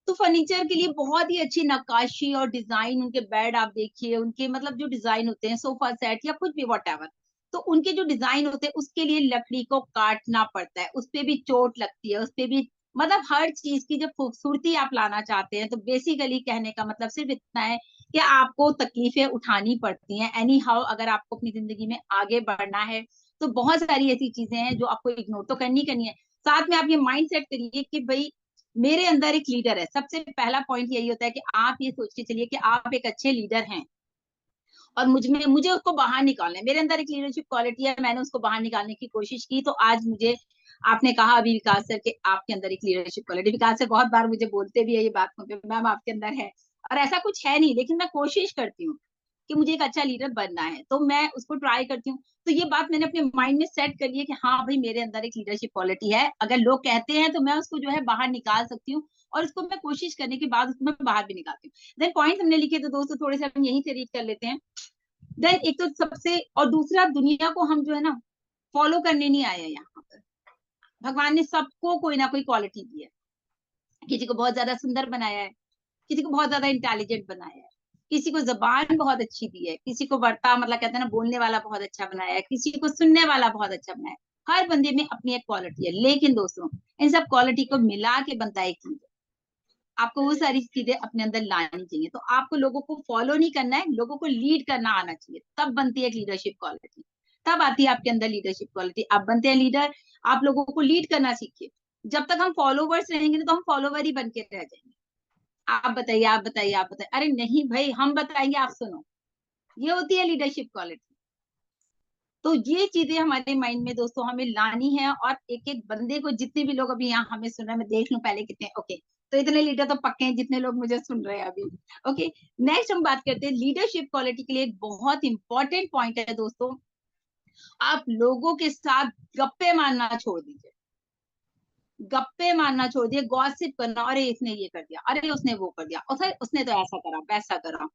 तो फर्नीचर के लिए बहुत ही अच्छी नक्काशी और डिजाइन, उनके बेड आप देखिए, उनके मतलब जो डिजाइन होते हैं सोफा सेट या कुछ भी वॉट एवर, तो उनके जो डिजाइन होते हैं उसके लिए लकड़ी को काटना पड़ता है, उस पे भी चोट लगती है, उस पे भी मतलब हर चीज की जब खूबसूरती आप लाना चाहते हैं तो बेसिकली कहने का मतलब सिर्फ इतना है कि आपको तकलीफें उठानी पड़ती हैं एनी हाउ, अगर आपको अपनी जिंदगी में आगे बढ़ना है। तो बहुत सारी ऐसी चीजें हैं जो आपको इग्नोर तो करनी है। साथ में आप ये माइंड सेट करिए कि भाई मेरे अंदर एक लीडर है। सबसे पहला पॉइंट यही होता है कि आप ये सोच के चलिए कि आप एक अच्छे लीडर हैं और मुझे उसको बाहर निकालना है। मेरे अंदर एक लीडरशिप क्वालिटी है, मैंने उसको बाहर निकालने की कोशिश की, तो आज मुझे, आपने कहा अभी विकास सर के आपके अंदर एक लीडरशिप क्वालिटी, विकास सर बहुत बार मुझे बोलते भी है ये बात पे, मैम आपके अंदर है, और ऐसा कुछ है नहीं, लेकिन मैं कोशिश करती हूँ कि मुझे एक अच्छा लीडर बनना है, तो मैं उसको ट्राई करती हूँ। तो ये बात मैंने अपने माइंड में सेट कर ली है कि हाँ भाई मेरे अंदर एक लीडरशिप क्वालिटी है, अगर लोग कहते हैं तो मैं उसको जो है बाहर निकाल सकती हूँ, और उसको मैं कोशिश करने के बाद उसको मैं बाहर भी निकालती हूँ। देन पॉइंट हमने लिखे तो दोस्तों थोड़े से हम यहीं से रीड कर लेते हैं। देन एक तो सबसे, और दूसरा, दुनिया को हम जो है ना फॉलो करने नहीं आए हैं यहाँ पर। भगवान ने सबको कोई ना कोई क्वालिटी दी है। किसी को बहुत ज्यादा सुंदर बनाया है, किसी को बहुत ज्यादा इंटेलिजेंट बनाया है, किसी को जबान बहुत अच्छी दी है, किसी को वर्ता मतलब कहते हैं ना बोलने वाला बहुत अच्छा बनाया है, किसी को सुनने वाला बहुत अच्छा बनाया है। हर बंदे में अपनी एक क्वालिटी है, लेकिन दोस्तों इन सब क्वालिटी को मिला के बनता है एक चीज। आपको वो सारी चीजें अपने अंदर लानी चाहिए। तो आपको लोगों को फॉलो नहीं करना है, लोगों को लीड करना आना चाहिए, तब बनती है एक लीडरशिप क्वालिटी, तब आती है आपके अंदर लीडरशिप क्वालिटी। आप बनते हैं लीडर, आप लोगों को लीड करना सीखिए। जब तक हम फॉलोवर्स रहेंगे तो हम फॉलोवर ही बन के रह जाएंगे। आप बताइए, आप बताइए, आप बताइए, अरे नहीं भाई हम बताएंगे आप सुनो, ये होती है लीडरशिप क्वालिटी। तो ये चीजें हमारे माइंड में दोस्तों हमें लानी है, और एक एक बंदे को, जितने भी लोग अभी यहाँ हमें सुन रहे हैं, मैं देख लूं पहले कितने, ओके, तो इतने लीडर तो पक्के हैं जितने लोग मुझे सुन रहे हैं अभी। ओके, नेक्स्ट हम बात करते हैं लीडरशिप क्वालिटी के लिए एक बहुत इंपॉर्टेंट पॉइंट है दोस्तों, आप लोगों के साथ गप्पे मारना छोड़ दीजिए। गप्पे मारना छोड़ दिए, गॉसिप करना, अरे इसने ये कर दिया, अरे उसने वो कर दिया, और उसने तो ऐसा करा वैसा करा।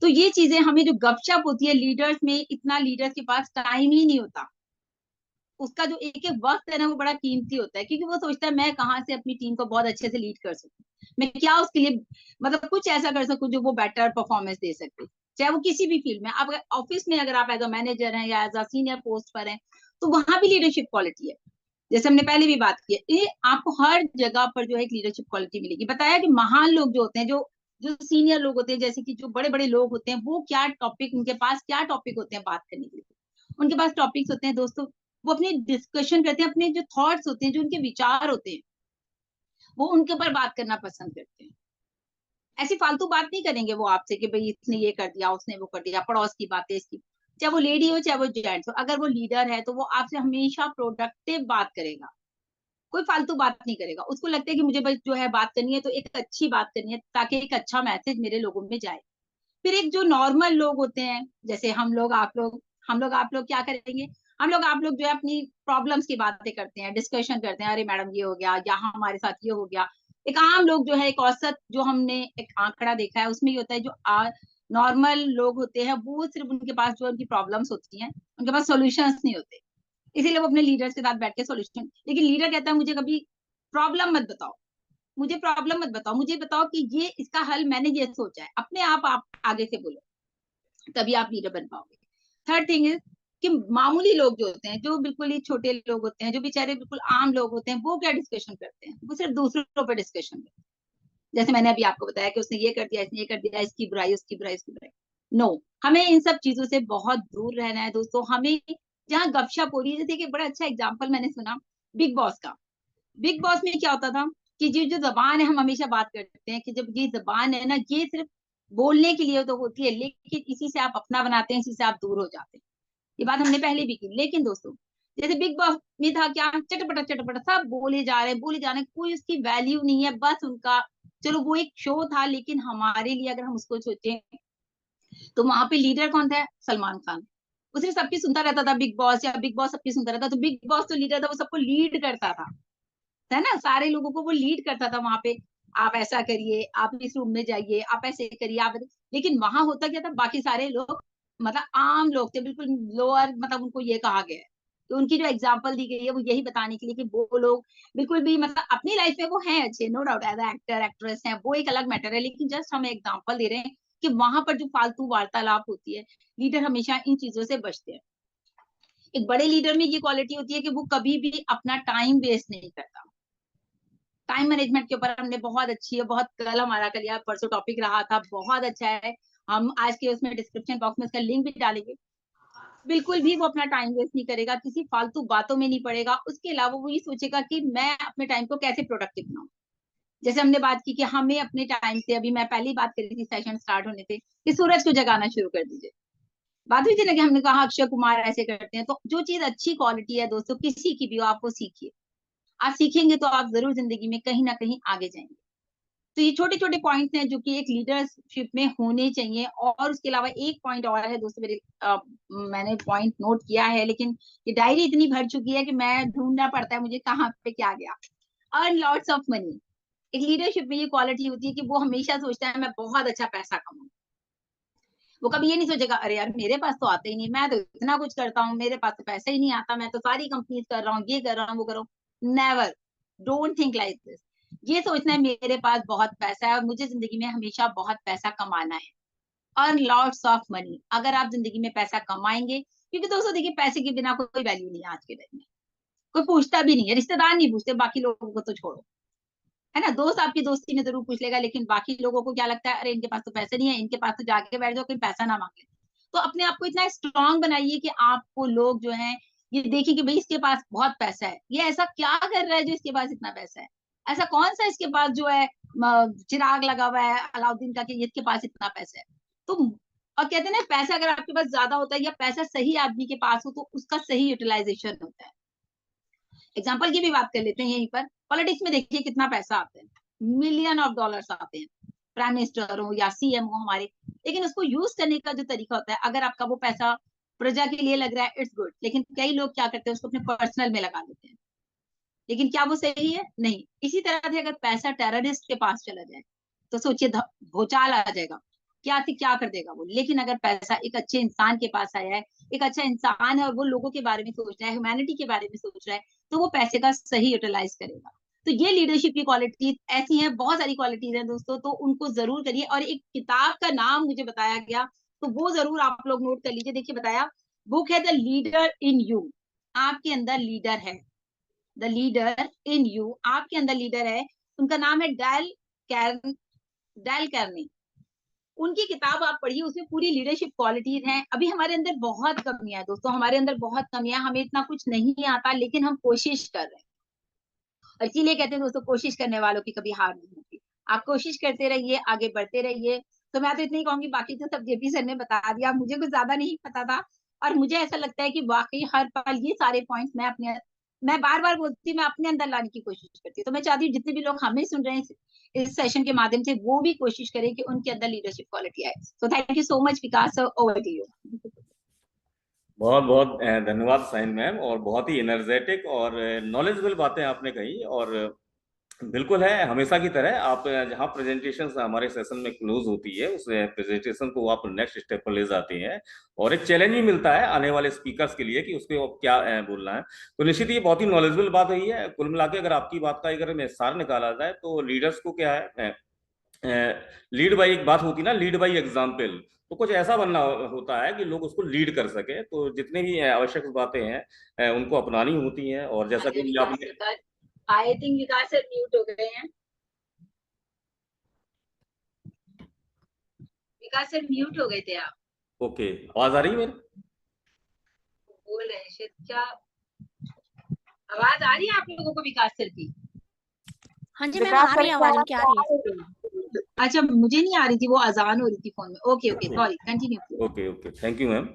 तो ये चीजें हमें, जो गपशप होती है लीडर्स में, इतना लीडर्स के पास टाइम ही नहीं होता। उसका जो एक एक वक्त है ना वो बड़ा कीमती होता है, क्योंकि वो सोचता है मैं कहाँ से अपनी टीम को बहुत अच्छे से लीड कर सकूं, मैं क्या उसके लिए मतलब कुछ ऐसा कर सकूं जो वो बेटर परफॉर्मेंस दे सके। चाहे वो किसी भी फील्ड में, आप ऑफिस में अगर आप एज अ मैनेजर हैं या एज अ सीनियर पोस्ट पर हैं, तो वहां भी लीडरशिप क्वालिटी है। जैसे हमने पहले भी बात की है, ये आपको हर जगह पर जो है एक लीडरशिप क्वालिटी मिलेगी। बताया कि महान लोग जो होते हैं, जो जो सीनियर लोग होते हैं, जैसे कि जो बड़े बड़े लोग होते हैं, वो क्या टॉपिक, उनके पास क्या टॉपिक होते हैं बात करने के लिए। उनके पास टॉपिक्स होते हैं दोस्तों, वो अपने डिस्कशन करते हैं, अपने जो थॉट्स होते हैं, जो उनके विचार होते हैं, वो उनके ऊपर बात करना पसंद करते हैं। ऐसी फालतू बात नहीं करेंगे वो आपसे कि भाई इसने ये कर दिया, उसने वो कर दिया, पड़ोस की बातें, इसकी, चाहे वो लेडी हो चाहे वो जेंट्स हो, अगर वो लीडर है तो वो आपसे हमेशा प्रोडक्टिव बात करेगा, कोई फालतू बात नहीं करेगा। उसको लगता है कि मुझे बस जो है बात करनी है तो एक अच्छी बात करनी है, ताकि एक अच्छा मैसेज मेरे लोगों में जाए। फिर एक जो नॉर्मल लोग होते हैं, जैसे हम लोग आप लोग, हम लोग आप लोग क्या करेंगे, हम लोग आप लोग जो है अपनी प्रॉब्लम्स की बातें करते हैं, डिस्कशन करते हैं, अरे मैडम ये हो गया, या हमारे साथ ये हो गया। एक आम लोग जो है, एक औसत जो हमने एक आंकड़ा देखा है उसमें ये होता है, जो नॉर्मल लोग होते हैं वो सिर्फ उनके पास जो उनकी प्रॉब्लम्स होती हैं, उनके पास सॉल्यूशंस नहीं होते, इसीलिए वो अपने लीडर्स के साथ बैठ के सॉल्यूशन। लेकिन लीडर कहता है मुझे कभी प्रॉब्लम मत बताओ, मुझे प्रॉब्लम मत बताओ, मुझे बताओ कि ये इसका हल मैंने ये सोचा है, अपने आप आगे से बोलो, तभी आप लीडर बन पाओगे। थर्ड थिंग इज कि मामूली लोग जो होते हैं, जो बिल्कुल ही छोटे लोग होते हैं, जो बेचारे बिल्कुल आम लोग होते हैं, वो क्या डिस्कशन करते हैं, वो सिर्फ दूसरों पर डिस्कशन करते हैं। जैसे मैंने अभी आपको बताया कि उसने ये कर दिया, इसने ये कर दिया, इसकी बुराई, उसकी बुराई, उसकी बुराई। नो, हमें इन सब चीजों से बहुत दूर रहना है दोस्तों। हमें जहाँ गपशप हो रही है, जैसे कि बड़ा अच्छा एग्जाम्पल मैंने सुना बिग बॉस का। बिग बॉस में क्या होता था कि ये जो जबान है, हम हमेशा बात करते हैं कि जब ये जबान है ना, ये सिर्फ बोलने के लिए तो होती है, लेकिन इसी से आप अपना बनाते हैं, इसी से आप दूर हो जाते हैं। ये बात हमने पहले भी की। लेकिन दोस्तों जैसे बिग बॉस में था क्या, चटपटा चटपटा सब बोले जा रहे हैं, बोले जा रहे हैं, कोई उसकी वैल्यू नहीं है, बस उनका, चलो वो एक शो था, लेकिन हमारे लिए अगर हम उसको सोचें तो वहां पे लीडर कौन था, सलमान खान। वो सिर्फ सबकी सुनता रहता था बिग बॉस, या बिग बॉस सबकी सुनता रहता, तो बिग बॉस तो लीडर था, वो सबको लीड करता था, है ना, सारे लोगों को वो लीड करता था वहां पे। आप ऐसा करिए, आप इस रूम में जाइए, आप ऐसे करिए, आप, लेकिन वहां होता क्या था, बाकी सारे लोग मतलब आम लोग थे, बिल्कुल लोअर, मतलब उनको ये कहा गया है तो उनकी जो एग्जाम्पल दी गई है वो यही बताने के लिए कि वो लोग बिल्कुल भी मतलब अपनी लाइफ में वो हैं अच्छे, no doubt, as actor actress हैं, वो एक अलग मैटर है, लेकिन जस्ट हम एग्जाम्पल दे रहे हैं कि वहां पर जो फालतू वार्तालाप होती है, लीडर हमेशा इन चीजों से बचते हैं। एक बड़े लीडर में ये क्वालिटी होती है कि वो कभी भी अपना टाइम वेस्ट नहीं करता। टाइम मैनेजमेंट के ऊपर हमने बहुत अच्छी है, बहुत कल हमारा कल या परसों टॉपिक रहा था, बहुत अच्छा है। हम आज के उसमें डिस्क्रिप्शन बॉक्स में इसका लिंक भी डालेंगे। बिल्कुल भी वो अपना टाइम वेस्ट नहीं करेगा, किसी फालतू बातों में नहीं पड़ेगा। उसके अलावा वो ये सोचेगा कि मैं अपने टाइम को कैसे प्रोडक्टिव बनाऊं। जैसे हमने बात की कि हमें अपने टाइम से, अभी मैं पहली बात करी थी सेशन स्टार्ट होने थे, कि सूरज को जगाना शुरू कर दीजिए। बात हुई थी ना कि हमने कहा अक्षय कुमार ऐसे करते हैं। तो जो चीज अच्छी क्वालिटी है दोस्तों, किसी की भी हो, आपको सीखिए। आप सीखेंगे तो आप जरूर जिंदगी में कहीं ना कहीं आगे जाएंगे। तो ये छोटे छोटे पॉइंट्स हैं जो कि एक लीडरशिप में होने चाहिए। और उसके अलावा एक पॉइंट और है दोस्तों, मेरे मैंने पॉइंट नोट किया है, लेकिन ये डायरी इतनी भर चुकी है कि मैं ढूंढना पड़ता है मुझे कहाँ पे क्या गया। Earn lots of money. एक लीडरशिप में ये क्वालिटी होती है कि वो हमेशा सोचता है मैं बहुत अच्छा पैसा कमाऊं। वो कभी ये नहीं सोचेगा अरे यार मेरे पास तो आता ही नहीं, मैं तो इतना कुछ करता हूँ, मेरे पास तो पैसा ही नहीं आता, मैं तो सारी कंपनीज कर रहा हूँ, ये कर रहा हूँ, वो कर रहा हूँ। Never, don't think like this. ये सोचना है मेरे पास बहुत पैसा है और मुझे जिंदगी में हमेशा बहुत पैसा कमाना है। Earn lots of money. अगर आप जिंदगी में पैसा कमाएंगे, क्योंकि दोस्तों देखिए पैसे के बिना कोई वैल्यू नहीं है आज के दिन में। कोई पूछता भी नहीं है, रिश्तेदार नहीं पूछते, बाकी लोगों को तो छोड़ो, है ना। दोस्त आपकी दोस्ती में जरूर पूछ लेगा, लेकिन बाकी लोगों को क्या लगता है, अरे इनके पास तो पैसे नहीं है, इनके पास तो जाके बैठ जाओ, कोई पैसा ना मांगे। तो अपने आप को इतना स्ट्रांग बनाइए कि आपको लोग जो है ये देखिए कि भाई इसके पास बहुत पैसा है, ये ऐसा क्या कर रहा है जो इसके पास इतना पैसा है। ऐसा कौन सा इसके पास जो है चिराग लगा हुआ है अलाउद्दीन का कि इसके पास इतना पैसा है। तो और कहते हैं ना, पैसा अगर आपके पास ज्यादा होता है या पैसा सही आदमी के पास हो तो उसका सही यूटिलाइजेशन होता है। एग्जाम्पल की भी बात कर लेते हैं यहीं पर। पॉलिटिक्स में देखिए कितना पैसा आता है, मिलियन ऑफ डॉलर्स आते हैं, प्राइम मिनिस्टर हो या सीएम हो हमारे। लेकिन उसको यूज करने का जो तरीका होता है, अगर आपका वो पैसा प्रजा के लिए लग रहा है, इट्स गुड, लेकिन कई लोग क्या करते हैं उसको अपने पर्सनल में लगा देते हैं। लेकिन क्या वो सही है? नहीं। इसी तरह से अगर पैसा टेररिस्ट के पास चला जाए तो सोचिए भूचाल आ जाएगा, क्या थी क्या कर देगा वो। लेकिन अगर पैसा एक अच्छे इंसान के पास आया है, एक अच्छा इंसान है और वो लोगों के बारे में सोच रहा है, ह्यूमैनिटी के बारे में सोच रहा है, तो वो पैसे का सही यूटिलाइज करेगा। तो ये लीडरशिप की क्वालिटीज ऐसी हैं, बहुत सारी क्वालिटीज हैं दोस्तों, तो उनको जरूर करिए। और एक किताब का नाम मुझे बताया गया, तो वो जरूर आप लोग नोट कर लीजिए। देखिए बताया, बुक है द लीडर इन यू। आपके अंदर लीडर है, द लीडर इन यू, आपके अंदर लीडर है। उनका नाम है डेल कार्नी। उनकी किताब आप पढ़िए, उसमें पूरी लीडरशिप क्वालिटीज हैं। अभी हमारे अंदर बहुत कमियां है दोस्तों, हमारे अंदर बहुत कमियां, हमें इतना कुछ नहीं आता, लेकिन हम कोशिश कर रहे हैं। और इसीलिए कहते हैं दोस्तों, कोशिश करने वालों की कभी हार नहीं होती। आप कोशिश करते रहिए, आगे बढ़ते रहिए। तो मैं तो इतना ही कहूंगी, बाकी तो सब जेपी सर ने बता दिया, मुझे कुछ ज्यादा नहीं पता था। और मुझे ऐसा लगता है कि वाकई हर पल ये सारे पॉइंट्स मैं बार बार बोलती हूँ, मैं अपने अंदर लाने की कोशिश करती हूँ। तो मैं चाहती हूँ जितने भी लोग हमें सुन रहे हैं इस सेशन के माध्यम से, वो भी कोशिश करें कि उनके अंदर लीडरशिप क्वालिटी आए। So thank you so much Vikas, over to you. बहुत बहुत धन्यवाद साइन मैम, और बहुत ही एनर्जेटिक और नॉलेजेबल बातें आपने कही। और बिल्कुल है, हमेशा की तरह आप जहाँ प्रेजेंटेशन हमारे सेशन में क्लोज होती है, उस प्रेजेंटेशन को आप नेक्स्ट स्टेप पर ले जाते हैं और एक चैलेंज भी मिलता है आने वाले स्पीकर्स के लिए कि उसको अब क्या बोलना है। तो निश्चित ये बहुत ही नॉलेजेबल बात हुई है। कुल मिला के अगर आपकी बात का अगर मैं सार निकाला जाए तो लीडर्स को क्या है, लीड बाई, एक बात होती है ना, लीड बाई एग्जाम्पल। तो कुछ ऐसा बनना होता है कि लोग उसको लीड कर सके। तो जितने भी आवश्यक बातें हैं उनको अपनानी होती हैं। और जैसा कि आपने, I think Vikas sir mute हो गए हैं। विकास सर म्यूट हो गए थे आप। ओके, आवाज आ रही है मेरी? बोल रहे हैं क्या आवाज आ रही है आप लोगों को विकास सर की? हाँ जी मैम, आ रही है आवाज, उनकी आ रही है। अच्छा, मुझे नहीं आ रही थी, वो अजान हो रही थी फोन में। Okay okay, sorry, continue. Okay okay, thank you ma'am.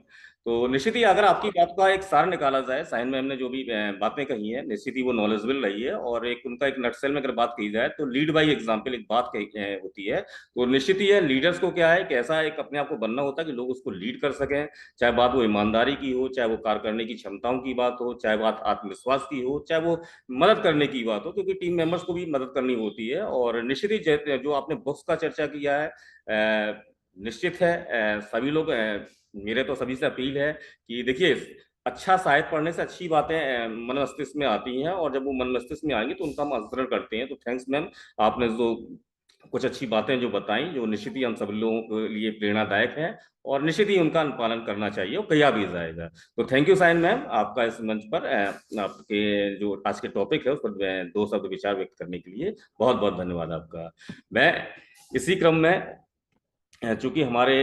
तो निश्चित ही अगर आपकी बात का एक सार निकाला जाए, साइन मैम ने जो भी बातें कही हैं, निश्चित ही वो नॉलेजेबल रही है। और एक उनका एक नटसेल में अगर बात की जाए तो लीड बाय एग्जांपल एक बात होती है। तो निश्चित ही है, लीडर्स को क्या है कि ऐसा एक अपने आप को बनना होता है कि लोग उसको लीड कर सकें। चाहे बात वो ईमानदारी की हो, चाहे वो कार्य करने की क्षमताओं की बात हो, चाहे बात आत्मविश्वास की हो, चाहे वो मदद करने की बात हो, क्योंकि टीम मेंबर्स को भी मदद करनी होती है। और निश्चित ही जो आपने बुक्स का चर्चा किया है, निश्चित है सभी लोग मेरे तो सभी से अपील है कि देखिए, अच्छा साहित्य पढ़ने से अच्छी बातें मन मस्तिष्क में आती हैं, और जब वो मन मस्तिष्क में आएंगी तो उनका हम अनुसरण करते हैं। तो थैंक्स मैम, आपने जो कुछ अच्छी बातें जो बताई, जो निश्चित ही हम सब लोगों के लिए प्रेरणादायक है, और निश्चित ही उनका अनुपालन करना चाहिए और किया भी जाएगा। तो थैंक यू साइन मैम, आपका इस मंच पर आपके जो आज के टॉपिक है उस पर दो शब्द विचार व्यक्त करने के लिए बहुत बहुत धन्यवाद आपका। मैं इसी क्रम में, चूंकि हमारे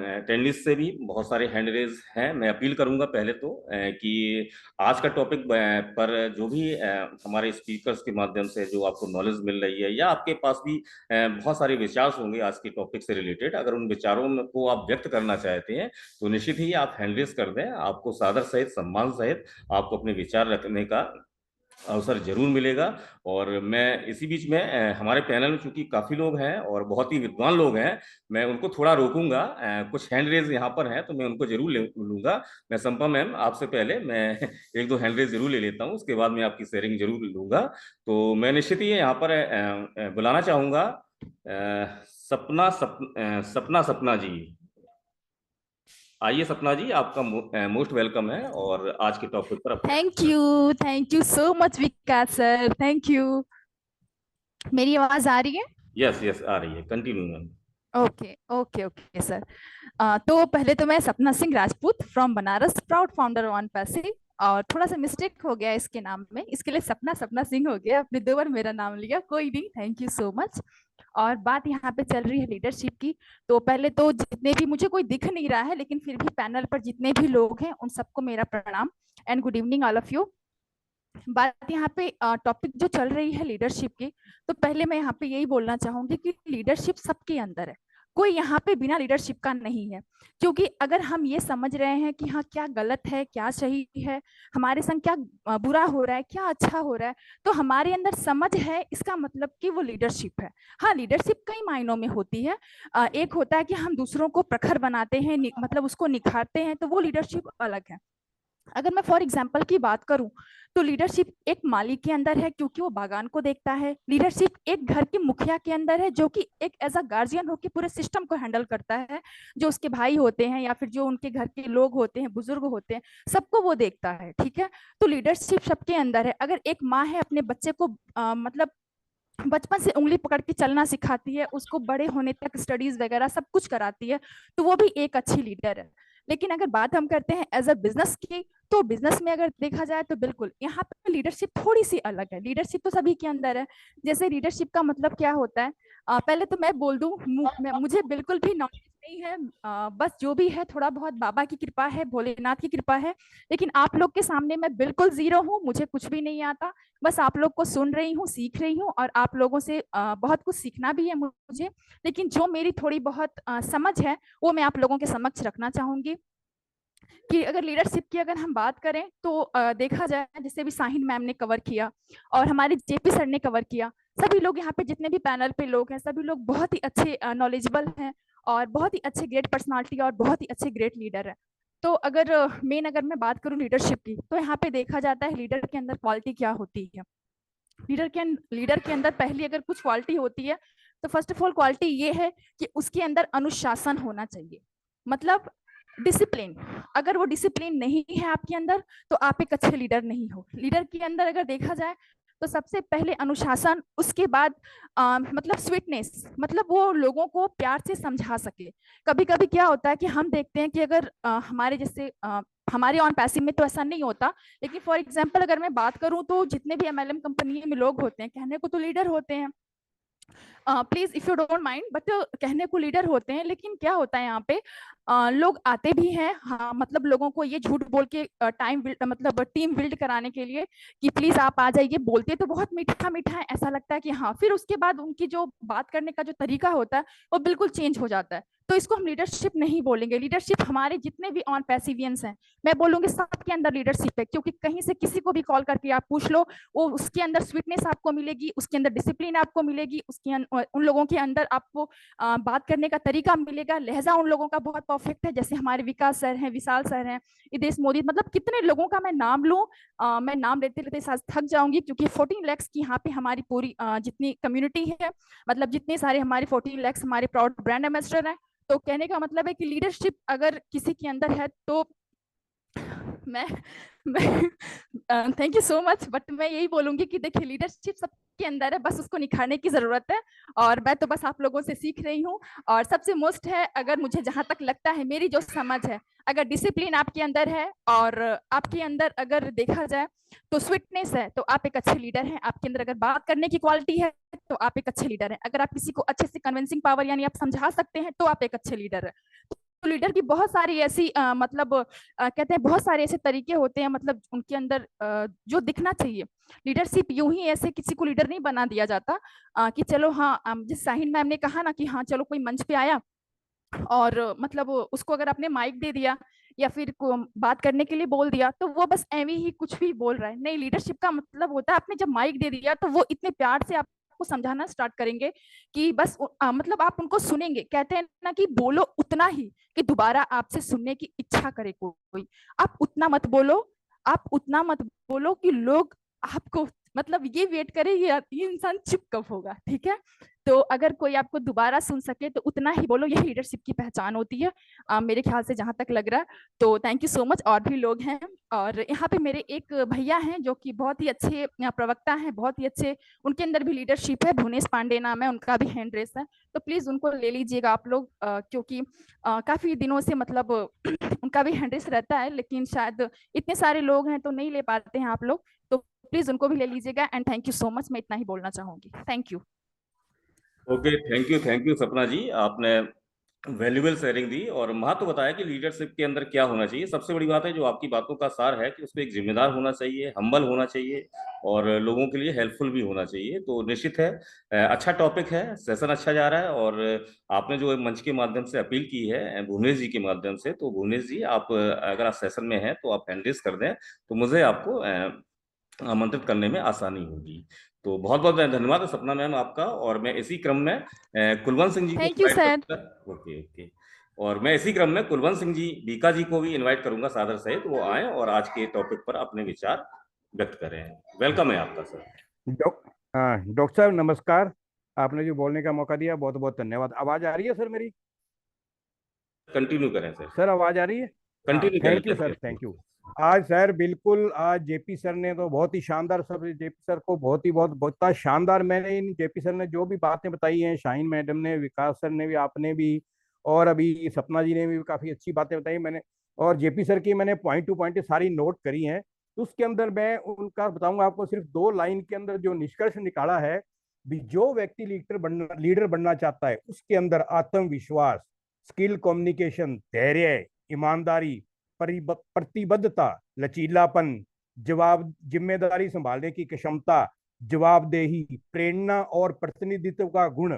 अटेंडेंस से भी बहुत सारे हैंड रेज हैं, मैं अपील करूंगा पहले तो कि आज का टॉपिक पर जो भी हमारे स्पीकर्स के माध्यम से जो आपको नॉलेज मिल रही है, या आपके पास भी बहुत सारे विचार होंगे आज के टॉपिक से रिलेटेड, अगर उन विचारों को आप व्यक्त करना चाहते हैं तो निश्चित ही आप हैंड रेज कर दें। आपको सादर सहित, सम्मान सहित आपको अपने विचार रखने का अवसर जरूर मिलेगा। और मैं इसी बीच में हमारे पैनल में चूंकि काफी लोग हैं और बहुत ही विद्वान लोग हैं, मैं उनको थोड़ा रोकूंगा। कुछ हैंड रेज यहाँ पर हैं तो मैं उनको जरूर लूंगा। मैं संपा मैम, आपसे पहले मैं एक दो हैंड रेज जरूर ले लेता हूँ, उसके बाद मैं आपकी शेयरिंग जरूर लूंगा। तो मैं निश्चित ही यहाँ पर बुलाना चाहूंगा सपना सपना जी। आइए सपना जी, आपका मोस्ट वेलकम है, और आज के टॉपिक पर thank you so much Vikas sir, thank you. मेरी आवाज आ रही है? यस यस, आ रही है, continue ma'am. Okay okay okay sir. तो पहले तो मैं सपना Singh Rajput from Banaras, proud founder on पैसे, और थोड़ा सा मिस्टेक हो गया इसके नाम में, इसके लिए सपना सिंह हो गया, आपने 2 बार मेरा नाम लिया, कोई नहीं, थैंक यू सो मच। और बात यहाँ पे चल रही है लीडरशिप की। तो पहले तो जितने भी, मुझे कोई दिख नहीं रहा है लेकिन फिर भी पैनल पर जितने भी लोग हैं उन सबको मेरा प्रणाम and good evening all of you. बात यहाँ पे टॉपिक जो चल रही है लीडरशिप की, तो पहले मैं यहाँ पे यही बोलना चाहूंगी कि लीडरशिप सबके अंदर है, कोई यहाँ पे बिना लीडरशिप का नहीं है। क्योंकि अगर हम ये समझ रहे हैं कि हाँ क्या गलत है, क्या सही है, हमारे संग क्या बुरा हो रहा है, क्या अच्छा हो रहा है, तो हमारे अंदर समझ है, इसका मतलब कि वो लीडरशिप है। हाँ, लीडरशिप कई मायनों में होती है। एक होता है कि हम दूसरों को प्रखर बनाते हैं, मतलब उसको निखारते हैं, तो वो लीडरशिप अलग है। अगर मैं फॉर एग्जाम्पल की बात करूं तो लीडरशिप एक मालिक के अंदर है क्योंकि वो बागान को देखता है। लीडरशिप एक घर के मुखिया के अंदर है जो कि एक एज अ गार्जियन होकर पूरे सिस्टम को हैंडल करता है, जो उसके भाई होते हैं या फिर जो उनके घर के लोग होते हैं, बुजुर्ग होते हैं, सबको वो देखता है। ठीक है, तो लीडरशिप सबके अंदर है। अगर एक माँ है अपने बच्चे को मतलब बचपन से उंगली पकड़ के चलना सिखाती है, उसको बड़े होने तक स्टडीज वगैरह सब कुछ कराती है, तो वो भी एक अच्छी लीडर है। लेकिन अगर बात हम करते हैं एज अ बिजनेस की, तो बिजनेस में अगर देखा जाए तो बिल्कुल यहाँ पे लीडरशिप थोड़ी सी अलग है। लीडरशिप तो सभी के अंदर है। जैसे लीडरशिप का मतलब क्या होता है, पहले तो मैं बोल दूं, मुझे बिल्कुल भी नॉलेज नहीं है, बस जो भी है थोड़ा बहुत बाबा की कृपा है, भोलेनाथ की कृपा है। लेकिन आप लोग के सामने मैं बिल्कुल जीरो हूँ, मुझे कुछ भी नहीं आता, बस आप लोग को सुन रही हूँ, सीख रही हूँ, और आप लोगों से बहुत कुछ सीखना भी है मुझे। लेकिन जो मेरी थोड़ी बहुत समझ है वो मैं आप लोगों के समक्ष रखना चाहूंगी। कि अगर लीडरशिप की अगर हम बात करें तो देखा जाए, जैसे भी साहिन मैम ने कवर किया और हमारे जेपी सर ने कवर किया, सभी लोग यहाँ पे जितने भी पैनल पे लोग हैं, सभी लोग बहुत ही अच्छे नॉलेजेबल हैं और बहुत ही अच्छे ग्रेट पर्सनालिटी और बहुत ही अच्छे ग्रेट लीडर है। तो अगर अगर मैं बात करूँ लीडरशिप की, तो यहाँ पे देखा जाता है लीडर के अंदर क्वालिटी क्या होती है। लीडर के अंदर पहली अगर कुछ क्वालिटी होती है तो फर्स्ट ऑफ ऑल क्वालिटी ये है कि उसके अंदर अनुशासन होना चाहिए, मतलब डिसिप्लिन। अगर वो डिसिप्लिन नहीं है आपके अंदर तो आप एक अच्छे लीडर नहीं हो। लीडर के अंदर अगर देखा जाए तो सबसे पहले अनुशासन, उसके बाद मतलब स्वीटनेस, मतलब वो लोगों को प्यार से समझा सके। कभी कभी क्या होता है कि हम देखते हैं कि अगर हमारे जैसे हमारे ऑन पैसिव में तो ऐसा नहीं होता, लेकिन फॉर एग्जांपल अगर मैं बात करूं तो जितने भी एमएलएम कंपनी में लोग होते हैं, कहने को तो लीडर होते हैं, please if you don't mind, but कहने को लीडर होते हैं, लेकिन क्या होता है यहाँ पे लोग आते भी हैं, हाँ, मतलब लोगों को ये झूठ बोल के मतलब टीम बिल्ड कराने के लिए कि प्लीज आप आ जाइए। बोलते तो बहुत मीठा मीठा है, ऐसा लगता है कि हाँ, फिर उसके बाद उनकी जो बात करने का जो तरीका होता है वो बिल्कुल चेंज हो जाता है। तो इसको हम लीडरशिप नहीं बोलेंगे। लीडरशिप हमारे जितने भी ऑन पैसिवियंस हैं, मैं बोलूंगी सबके अंदर लीडरशिप है, क्योंकि कहीं से किसी को भी कॉल करके आप पूछ लो, वो उसके अंदर स्वीटनेस आपको मिलेगी, उसके अंदर डिसिप्लिन आपको मिलेगी, उसके उन लोगों के अंदर आपको बात करने का तरीका मिलेगा। लहजा उन लोगों का बहुत परफेक्ट है, जैसे हमारे विकास सर हैं, विशाल सर हैं, इदेश मोदी, मतलब कितने लोगों का मैं नाम लूं, मैं नाम लेते लेते साथ थक जाऊंगी, क्योंकि 14 लाख की यहाँ पे हमारी पूरी जितनी कम्युनिटी है, मतलब जितने सारे हमारे 14 लाख हमारे प्राउड ब्रांड एम्बेसडर हैं, तो कहने का मतलब है कि लीडरशिप अगर किसी के अंदर है तो मैं thank you so much, but मैं यही बोलूंगी कि देखिए लीडरशिप सबके अंदर है, बस उसको निखारने की जरूरत है। और मैं तो बस आप लोगों से सीख रही हूँ। और सबसे मोस्ट है, अगर मुझे जहां तक लगता है, मेरी जो समझ है, अगर डिसिप्लिन आपके अंदर है और आपके अंदर अगर देखा जाए तो स्वीटनेस है, तो आप एक अच्छे लीडर हैं। आपके अंदर अगर बात करने की क्वालिटी है तो आप एक अच्छे लीडर हैं। अगर आप किसी को अच्छे से कन्विंसिंग पावर यानी आप समझा सकते हैं तो आप एक अच्छे लीडर है। तो लीडर की बहुत सारी ऐसी मतलब कहते हैं बहुत सारे ऐसे तरीके होते हैं, मतलब उनके अंदर जो दिखना चाहिए। लीडरशिप यूं ही ऐसे किसी को लीडर नहीं बना दिया जाता कि चलो हाँ, जिस साहिन मैम ने कहा ना कि हाँ चलो कोई मंच पे आया और मतलब उसको अगर आपने माइक दे दिया या फिर बात करने के लिए बोल दिया तो वो बस एवी ही कुछ भी बोल रहा है। नहीं, लीडरशिप का मतलब होता है आपने जब माइक दे दिया तो वो इतने प्यार से आपको समझाना स्टार्ट करेंगे कि बस मतलब आप उनको सुनेंगे। कहते हैं ना कि बोलो उतना ही कि दोबारा आपसे सुनने की इच्छा करे कोई। आप उतना मत बोलो, आप उतना मत बोलो कि लोग आपको मतलब ये वेट करे ये इंसान चुप कब होगा, ठीक है। तो अगर कोई आपको दोबारा सुन सके तो उतना ही बोलो, यही लीडरशिप की पहचान होती है मेरे ख्याल से, जहां तक लग रहा है। तो थैंक यू सो मच। और भी लोग हैं, और यहाँ पे मेरे एक भैया हैं जो कि बहुत ही अच्छे प्रवक्ता हैं, बहुत ही अच्छे, उनके अंदर भी लीडरशिप है। भुवनेश पांडे नाम है उनका, भी हैंड रेस है, तो प्लीज उनको ले लीजिएगा आप लोग, क्योंकि काफी दिनों से मतलब उनका भी हैंड रेस रहता है, लेकिन शायद इतने सारे लोग हैं तो नहीं ले पाते हैं आप लोग, तो प्लीज उनको भी ले लीजिएगा। And thank you so much, मैं इतना ही बोलना चाहूंगी। Thank you. Okay, thank you सपना जी, आपने वैल्यूबल शेयरिंग दी और महत्व बताया कि लीडरशिप के अंदर क्या होना चाहिए। सबसे बड़ी बात है जो आपकी बातों का सार है कि उसमें एक जिम्मेदार होना चाहिए, हम्बल होना चाहिए और लोगों के लिए हेल्पफुल भी होना चाहिए। तो निश्चित है अच्छा टॉपिक है, सेशन अच्छा जा रहा है। और आपने जो मंच के माध्यम से अपील की है भुवनेश जी के माध्यम से, तो भुवनेश जी आप अगर आप सेशन में हैं तो आप हैंड रेज कर दें तो मुझे आपको आमंत्रित करने में आसानी होगी। तो बहुत बहुत धन्यवाद है सपना मैम आपका। और मैं इसी क्रम में कुलवंत सिंह जी को थैंक यू इनवाइट सर। करूंगा। Okay okay. और मैं इसी क्रम में कुलवंत सिंह जी बीका जी को भी इनवाइट करूंगा सादर सहित, वो आए और आज के टॉपिक पर अपने विचार व्यक्त करें। वेलकम है आपका सर। डॉक्टर साहब नमस्कार। आपने जो बोलने का मौका दिया बहुत बहुत धन्यवाद। आवाज आ रही है सर मेरी? कंटिन्यू करें सर। सर आवाज आ रही है? कंटिन्यू करें। Thank you sir, thank you. आज सर बिल्कुल, आज जेपी सर ने तो बहुत ही शानदार, सब जेपी सर को बहुत शानदार, मैंने इन जेपी सर ने जो भी बातें बताई हैं, शाहीन मैडम ने, विकास सर ने भी, आपने भी, और अभी सपना जी ने भी काफी अच्छी बातें बताई मैंने, और जेपी सर की मैंने पॉइंट टू पॉइंट सारी नोट करी हैं। तो उसके अंदर मैं उनका बताऊंगा आपको, सिर्फ 2 लाइन के अंदर जो निष्कर्ष निकाला है भी, जो व्यक्ति लीडर बनना चाहता है उसके अंदर आत्मविश्वास, स्किल, कम्युनिकेशन, धैर्य, ईमानदारी, प्रतिबद्धता, लचीलापन, जिम्मेदारी संभालने की क्षमता, जवाबदेही, प्रेरणा और प्रतिनिधित्व का गुण,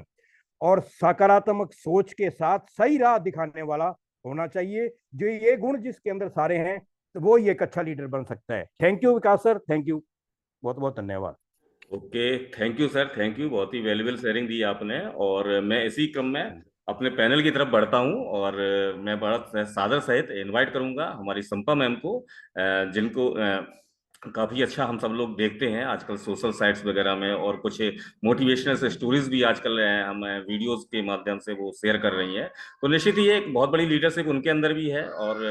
और सकारात्मक सोच के साथ सही राह दिखाने वाला होना चाहिए। जो ये गुण जिसके अंदर सारे हैं तो वो ही एक अच्छा लीडर बन सकता है। Thank you Vikas sir, thank you, बहुत बहुत धन्यवाद। Okay, thank you sir, thank you, बहुत ही वैल्यूबल शेयरिंग दी आपने। और मैं इसी क्रम में अपने पैनल की तरफ बढ़ता हूं और मैं बड़ा सादर सहित इनवाइट करूंगा हमारी संपा मैम को, जिनको काफी अच्छा हम सब लोग देखते हैं आजकल सोशल साइट्स वगैरह में, और कुछ मोटिवेशनल स्टोरीज भी आजकल हम वीडियोस के माध्यम से वो शेयर कर रही हैं। तो निश्चित ही ये एक बहुत बड़ी लीडरशिप उनके अंदर भी है और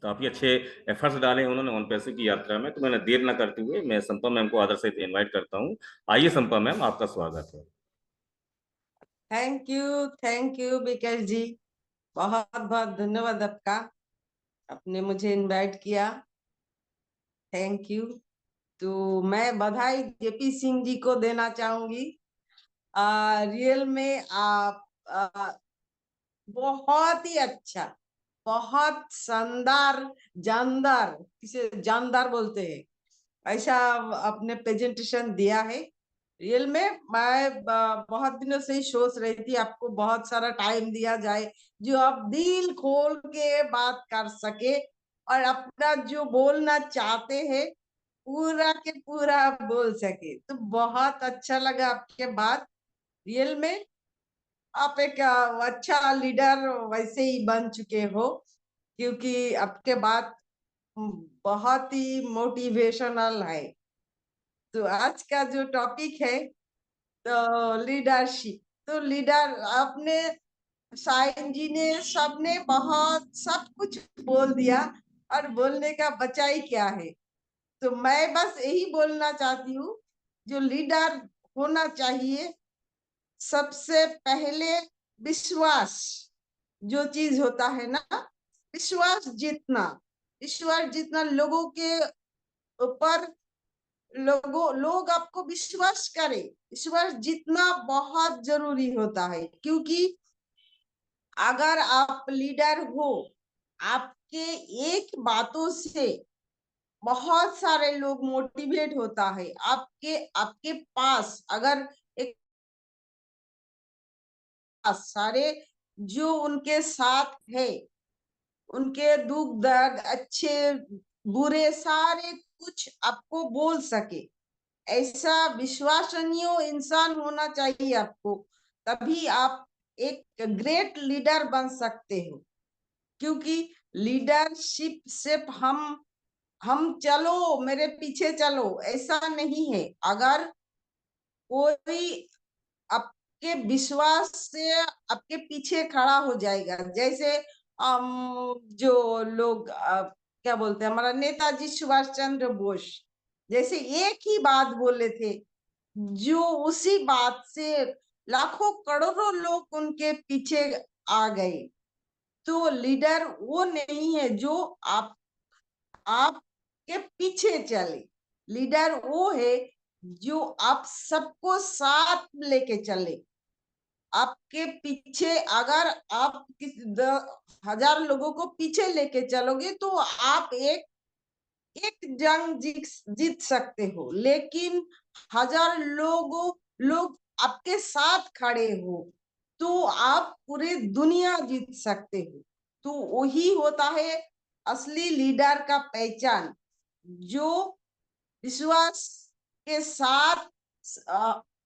काफी अच्छे एफर्ट्स डाले हैं उन्होंने ऑन पैसे की यात्रा में। तो मैंने देर न करते हुए मैं संपा मैम को आदर से इनवाइट करता हूँ। आइए संपा मैम, आपका स्वागत है। थैंक यू विकास जी, बहुत बहुत धन्यवाद आपका, आपने मुझे इनवाइट किया, थैंक यू। तो मैं बधाई जेपी सिंह जी को देना चाहूंगी। रियल में आप बहुत ही अच्छा, बहुत शानदार, जानदार, किसे जानदार बोलते हैं, ऐसा आपने प्रेजेंटेशन दिया है। रियल में मैं बहुत दिनों से ही सोच रही थी आपको बहुत सारा टाइम दिया जाए, जो आप दिल खोल के बात कर सके और अपना जो बोलना चाहते हैं पूरा के पूरा बोल सके। तो बहुत अच्छा लगा आपके बात। रियल में आप एक अच्छा लीडर वैसे ही बन चुके हो, क्योंकि आपके बात बहुत ही मोटिवेशनल है। तो आज का जो टॉपिक है तो लीडरशिप, तो लीडर आपने साइन जी ने, सबने बहुत सब कुछ बोल दिया और बोलने का बचा ही क्या है। तो मैं बस यही बोलना चाहती हूँ, जो लीडर होना चाहिए, सबसे पहले विश्वास जो चीज होता है ना, विश्वास जितना लोगों के ऊपर, लोग आपको विश्वास करे, विश्वास जितना बहुत जरूरी होता है। क्योंकि अगर आप लीडर हो, आपके एक बातों से बहुत सारे लोग मोटिवेट होता है। आपके आपके पास अगर एक सारे जो उनके साथ है, उनके दुख दर्द अच्छे बुरे सारे कुछ आपको बोल सके, ऐसा विश्वसनीय इंसान होना चाहिए आपको। तभी आप एक ग्रेट लीडर बन सकते हो। क्योंकि लीडरशिप सिर्फ हम चलो मेरे पीछे चलो ऐसा नहीं है। अगर कोई आपके विश्वास से आपके पीछे खड़ा हो जाएगा, जैसे जो लोग क्या बोलते हैं, हमारा नेताजी सुभाष चंद्र बोस, जैसे एक ही बात बोले थे, जो उसी बात से लाखों करोड़ों लोग उनके पीछे आ गए। तो लीडर वो नहीं है जो आपके पीछे चले। लीडर वो है जो आप सबको साथ लेके चले। आपके पीछे अगर आप 1000 लोगों को पीछे लेके चलोगे तो आप एक जंग जीत सकते हो। लेकिन 1000 लोग आपके साथ खड़े हो तो आप पूरे दुनिया जीत सकते हो। तो वही होता है असली लीडर का पहचान, जो विश्वास के साथ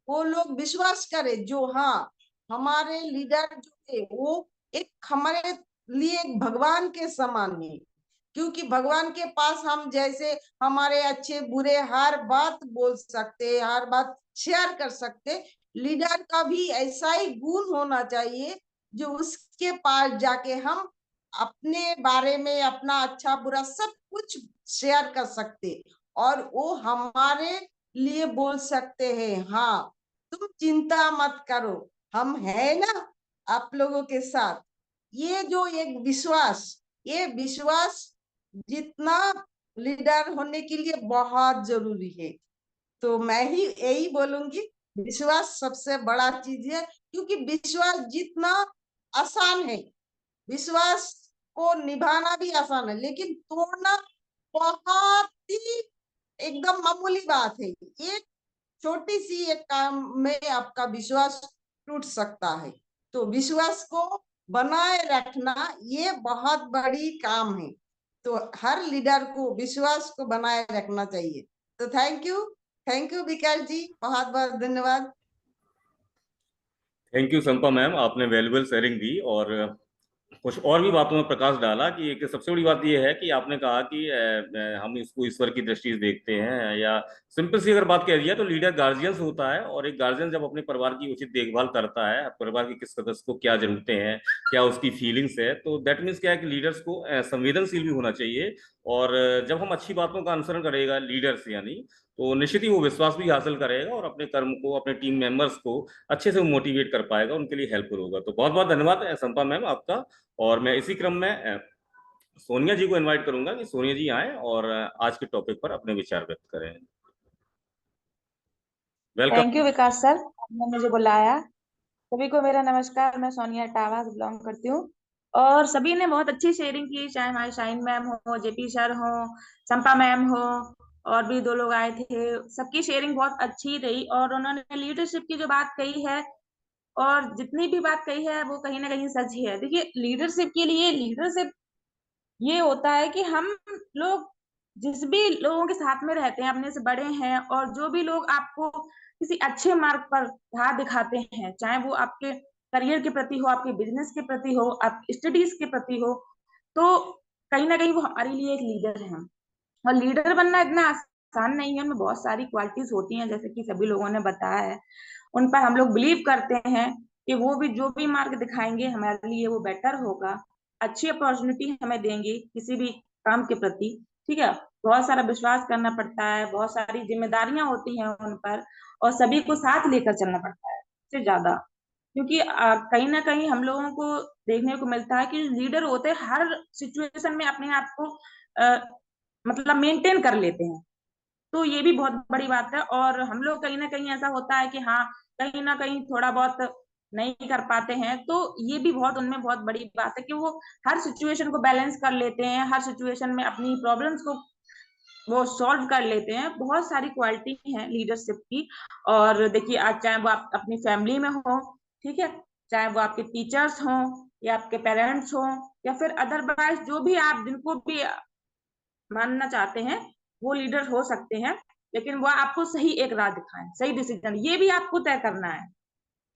वो लोग विश्वास करे, जो हाँ हमारे लीडर जो है वो एक हमारे लिए एक भगवान के समान है। क्योंकि भगवान के पास हम जैसे हमारे अच्छे बुरे हर बात बोल सकते, हर बात शेयर कर सकते, लीडर का भी ऐसा ही गुण होना चाहिए जो उसके पास जाके हम अपने बारे में अपना अच्छा बुरा सब कुछ शेयर कर सकते, और वो हमारे लिए बोल सकते हैं, हाँ तुम चिंता मत करो, हम है ना आप लोगों के साथ। ये जो एक विश्वास, ये विश्वास जितना लीडर होने के लिए बहुत जरूरी है। तो मैं ही यही बोलूंगी, विश्वास सबसे बड़ा चीज है। क्योंकि विश्वास जितना आसान है, विश्वास को निभाना भी आसान है, लेकिन तोड़ना बहुत ही एकदम मामूली बात है। एक छोटी सी एक काम में आपका विश्वास टूट सकता है। तो विश्वास को बनाए रखना ये बहुत बड़ी काम है। तो हर लीडर को विश्वास को बनाए रखना चाहिए। तो थैंक यू विकास जी, बहुत बहुत धन्यवाद। थैंक यू संपा मैम, आपने वैल्यूबल शेयरिंग दी और कुछ और भी बातों में प्रकाश डाला। कि एक सबसे बड़ी बात यह है कि आपने कहा कि हम इसको ईश्वर की दृष्टि से देखते हैं, या सिंपल सी अगर बात कह दिया तो लीडर गार्जियंस होता है, और एक गार्जियन जब अपने परिवार की उचित देखभाल करता है, परिवार के किस सदस्य को क्या जरूरतें हैं, क्या उसकी फीलिंग्स है, तो दैट मीन्स क्या है कि लीडर्स को संवेदनशील भी होना चाहिए। और जब हम अच्छी बातों का अनुसरण करेगा लीडर्स यानी, तो निश्चित ही वो विश्वास भी हासिल करेगा और अपने कर्म को, अपने टीम मेंबर्स को अच्छे से मोटिवेट कर पाएगा, उनके लिए हेल्पफुल होगा। तो बहुत बहुत धन्यवाद संपा मैम आपका। और मैं इसी क्रम में सोनिया जी को इनवाइट करूंगा कि सोनिया जी आए और आज के टॉपिक पर अपने विचार व्यक्त करें। Welcome. Thank you Vikas sir, आपने मुझे बुलाया। सभी को मेरा नमस्कार, मैं सोनिया टावा बिलोंग करती हूँ। और सभी ने बहुत अच्छी शेयरिंग की, चाहे हमारे शाइन मैम हो, जेपी सर हो, चंपा मैम हो, और भी 2 लोग आए थे। सबकी शेयरिंग बहुत अच्छी रही और उन्होंने लीडरशिप की जो बात कही है, और जितनी भी बात कही है वो कहीं ना कहीं सच ही है। देखिए, लीडरशिप के लिए लीडरशिप ये होता है कि हम लोग जिस भी लोगों के साथ में रहते हैं, अपने से बड़े हैं, और जो भी लोग आपको किसी अच्छे मार्ग पर राह दिखाते हैं, चाहे वो आपके करियर के प्रति हो, आपके बिजनेस के प्रति हो, आपकी स्टडीज के प्रति हो, तो कहीं ना कहीं वो हमारे लिए एक लीडर है। और लीडर बनना इतना आसान नहीं है, उनमें बहुत सारी क्वालिटीज होती हैं, जैसे कि सभी लोगों ने बताया है, उन पर हम लोग बिलीव करते हैं। कि वो भी जो भी मार्ग दिखाएंगे हमारे लिए वो बेटर होगा, अच्छी अपॉर्चुनिटी हमें देंगे किसी भी काम के प्रति। ठीक है, बहुत सारा विश्वास करना पड़ता है, बहुत सारी जिम्मेदारियां होती हैं उन पर, और सभी को साथ लेकर चलना पड़ता है सबसे ज्यादा। क्योंकि कहीं ना कहीं हम लोगों को देखने को मिलता है कि लीडर होते हर सिचुएशन में अपने आप को मतलब मेंटेन कर लेते हैं, तो ये भी बहुत बड़ी बात है। और हम लोग कहीं ना कहीं ऐसा होता है कि हाँ, कहीं ना कहीं थोड़ा बहुत नहीं कर पाते हैं, तो ये भी बहुत उनमें बहुत बड़ी बात है कि वो हर सिचुएशन को बैलेंस कर लेते हैं, हर सिचुएशन में अपनी प्रॉब्लम्स को वो सॉल्व कर लेते हैं। बहुत सारी क्वालिटी है लीडरशिप की। और देखिए, आज चाहे वो आप अपनी फैमिली में हो, ठीक है, चाहे वो आपके टीचर्स हों या आपके पेरेंट्स हों, या फिर अदरवाइज जो भी आप जिनको भी मानना चाहते हैं वो लीडर हो सकते हैं, लेकिन वो आपको सही एक राह दिखाएं, सही डिसीजन ये भी आपको तय करना है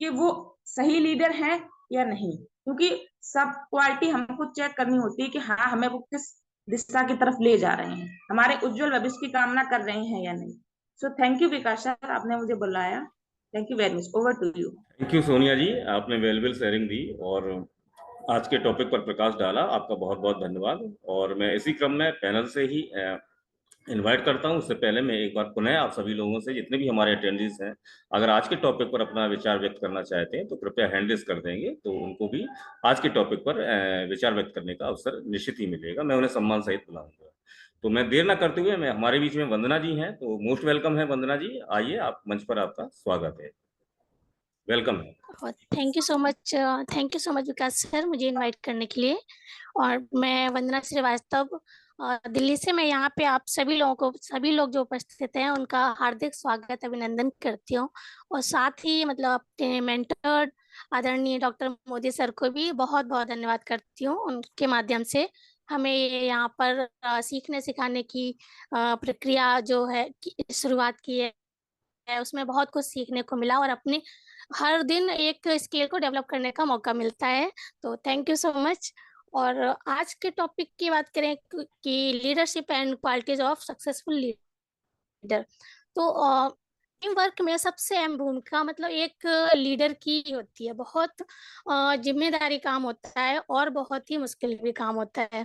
कि वो सही लीडर है या नहीं। क्योंकि सब क्वालिटी हमको चेक करनी होती है कि हाँ, हमें वो किस दिशा की तरफ ले जा रहे हैं, हमारे उज्जवल भविष्य की कामना कर रहे हैं या नहीं। So thank you Vikas sir, आपने मुझे बुलाया। Thank you very much. Over to you. Thank you Sonia ji, आपने वैल्यूएबल शेयरिंग दी और आज के टॉपिक पर प्रकाश डाला, आपका बहुत बहुत धन्यवाद। और मैं इसी क्रम में पैनल से ही इनवाइट करता हूं। उससे पहले मैं एक बार पुनः आप सभी लोगों से, जितने भी हमारे अटेंडेंट्स हैं, अगर आज के टॉपिक पर अपना विचार व्यक्त करना चाहते हैं तो कृपया हैंड रेज कर देंगे, तो उनको भी आज के टॉपिक पर विचार व्यक्त करने का अवसर निश्चित ही मिलेगा। मैं उन्हें सम्मान सहित बुलाऊंगा। तो मैं देर ना करते हुए, मैं हमारे बीच में वंदना जी हैं, तो मोस्ट वेलकम है वंदना जी, आइए, आप मंच पर, आपका स्वागत है, वेलकम है। Thank you so much Vikas sir, मुझे इनवाइट करने के लिए। और मैं वंदना श्रीवास्तव दिल्ली से, मैं यहाँ पे आप सभी लोग जो उपस्थित हैं उनका हार्दिक स्वागत अभिनंदन करती हूँ। और साथ ही मतलब अपने मेंटर आदरणीय डॉक्टर मोदी सर को भी बहुत बहुत धन्यवाद करती हूँ। उनके माध्यम से हमें यहाँ पर सीखने सिखाने की प्रक्रिया जो है शुरुआत की है, उसमें बहुत कुछ सीखने को मिला और अपने हर दिन एक स्किल को डेवलप करने का मौका मिलता है। तो थैंक यू सो मच। और आज के टॉपिक की बात करें कि leadership and qualities of successful leader, तो टीम वर्क में सबसे अहम भूमिका मतलब एक लीडर की होती है। बहुत जिम्मेदारी काम होता है और बहुत ही मुश्किल भी काम होता है,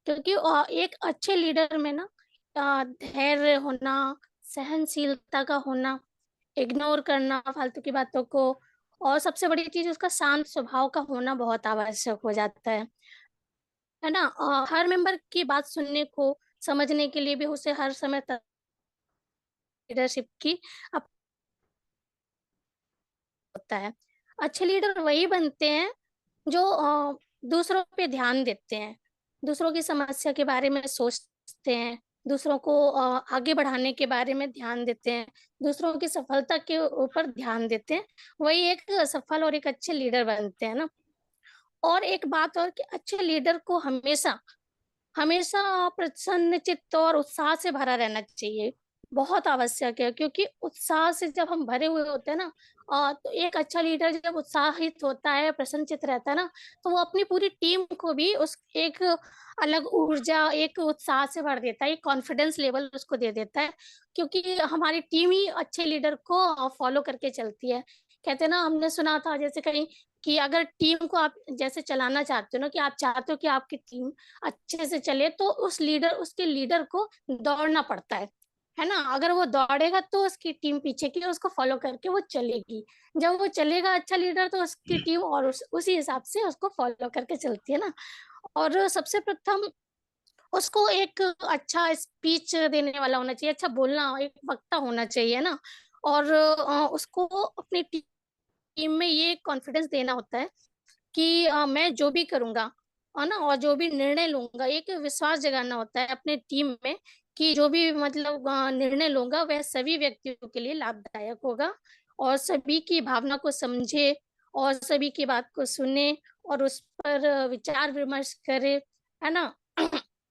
क्योंकि एक अच्छे लीडर में ना धैर्य होना, सहनशीलता का होना, इग्नोर करना फालतू की बातों को, और सबसे बड़ी चीज उसका शांत स्वभाव का होना बहुत आवश्यक हो जाता है ना। हर मेंबर की बात सुनने को, समझने के लिए भी उसे हर समय लीडरशिप की होता है। अच्छे लीडर वही बनते हैं जो दूसरों पे ध्यान देते हैं, दूसरों की समस्या के बारे में सोचते हैं, दूसरों को आगे बढ़ाने के बारे में ध्यान देते हैं, दूसरों की सफलता के ऊपर ध्यान देते हैं, वही एक सफल और एक अच्छे लीडर बनते हैं ना। और एक बात और कि अच्छे लीडर को हमेशा हमेशा प्रसन्न चित्त और उत्साह से भरा रहना चाहिए, बहुत आवश्यक है। क्योंकि उत्साह से जब हम भरे हुए होते हैं ना, तो एक अच्छा लीडर जब उत्साहित होता है, प्रसन्नचित्त रहता है ना, तो वो अपनी पूरी टीम को भी उस एक अलग ऊर्जा, एक उत्साह से भर देता है, एक कॉन्फिडेंस लेवल उसको दे देता है। क्योंकि हमारी टीम ही अच्छे लीडर को फॉलो करके चलती है। कहते हैं ना, हमने सुना था जैसे कहीं कि अगर टीम को आप जैसे चलाना चाहते हो ना, कि आप चाहते हो कि आपकी टीम अच्छे से चले, तो उसके लीडर को दौड़ना पड़ता है ना। अगर वो दौड़ेगा तो उसकी टीम पीछे की उसको फॉलो करके वो चलेगी। जब वो चलेगा अच्छा लीडर, तो उसकी टीम और उसी हिसाब से उसको फॉलो करके चलती है ना। और सबसे प्रथम उसको एक अच्छा स्पीच देने वाला होना चाहिए, अच्छा बोलना, एक वक्ता होना चाहिए ना। और उसको अपनी टीम में ये कॉन्फिडेंस देना होता है कि मैं जो भी करूंगा, है ना, और जो भी निर्णय लूंगा, एक विश्वास जगाना होता है अपने टीम में कि जो भी मतलब निर्णय लूंगा वह सभी व्यक्तियों के लिए लाभदायक होगा, और सभी की भावना को समझे, और सभी की बात को सुने, और उस पर विचार विमर्श करे, है ना।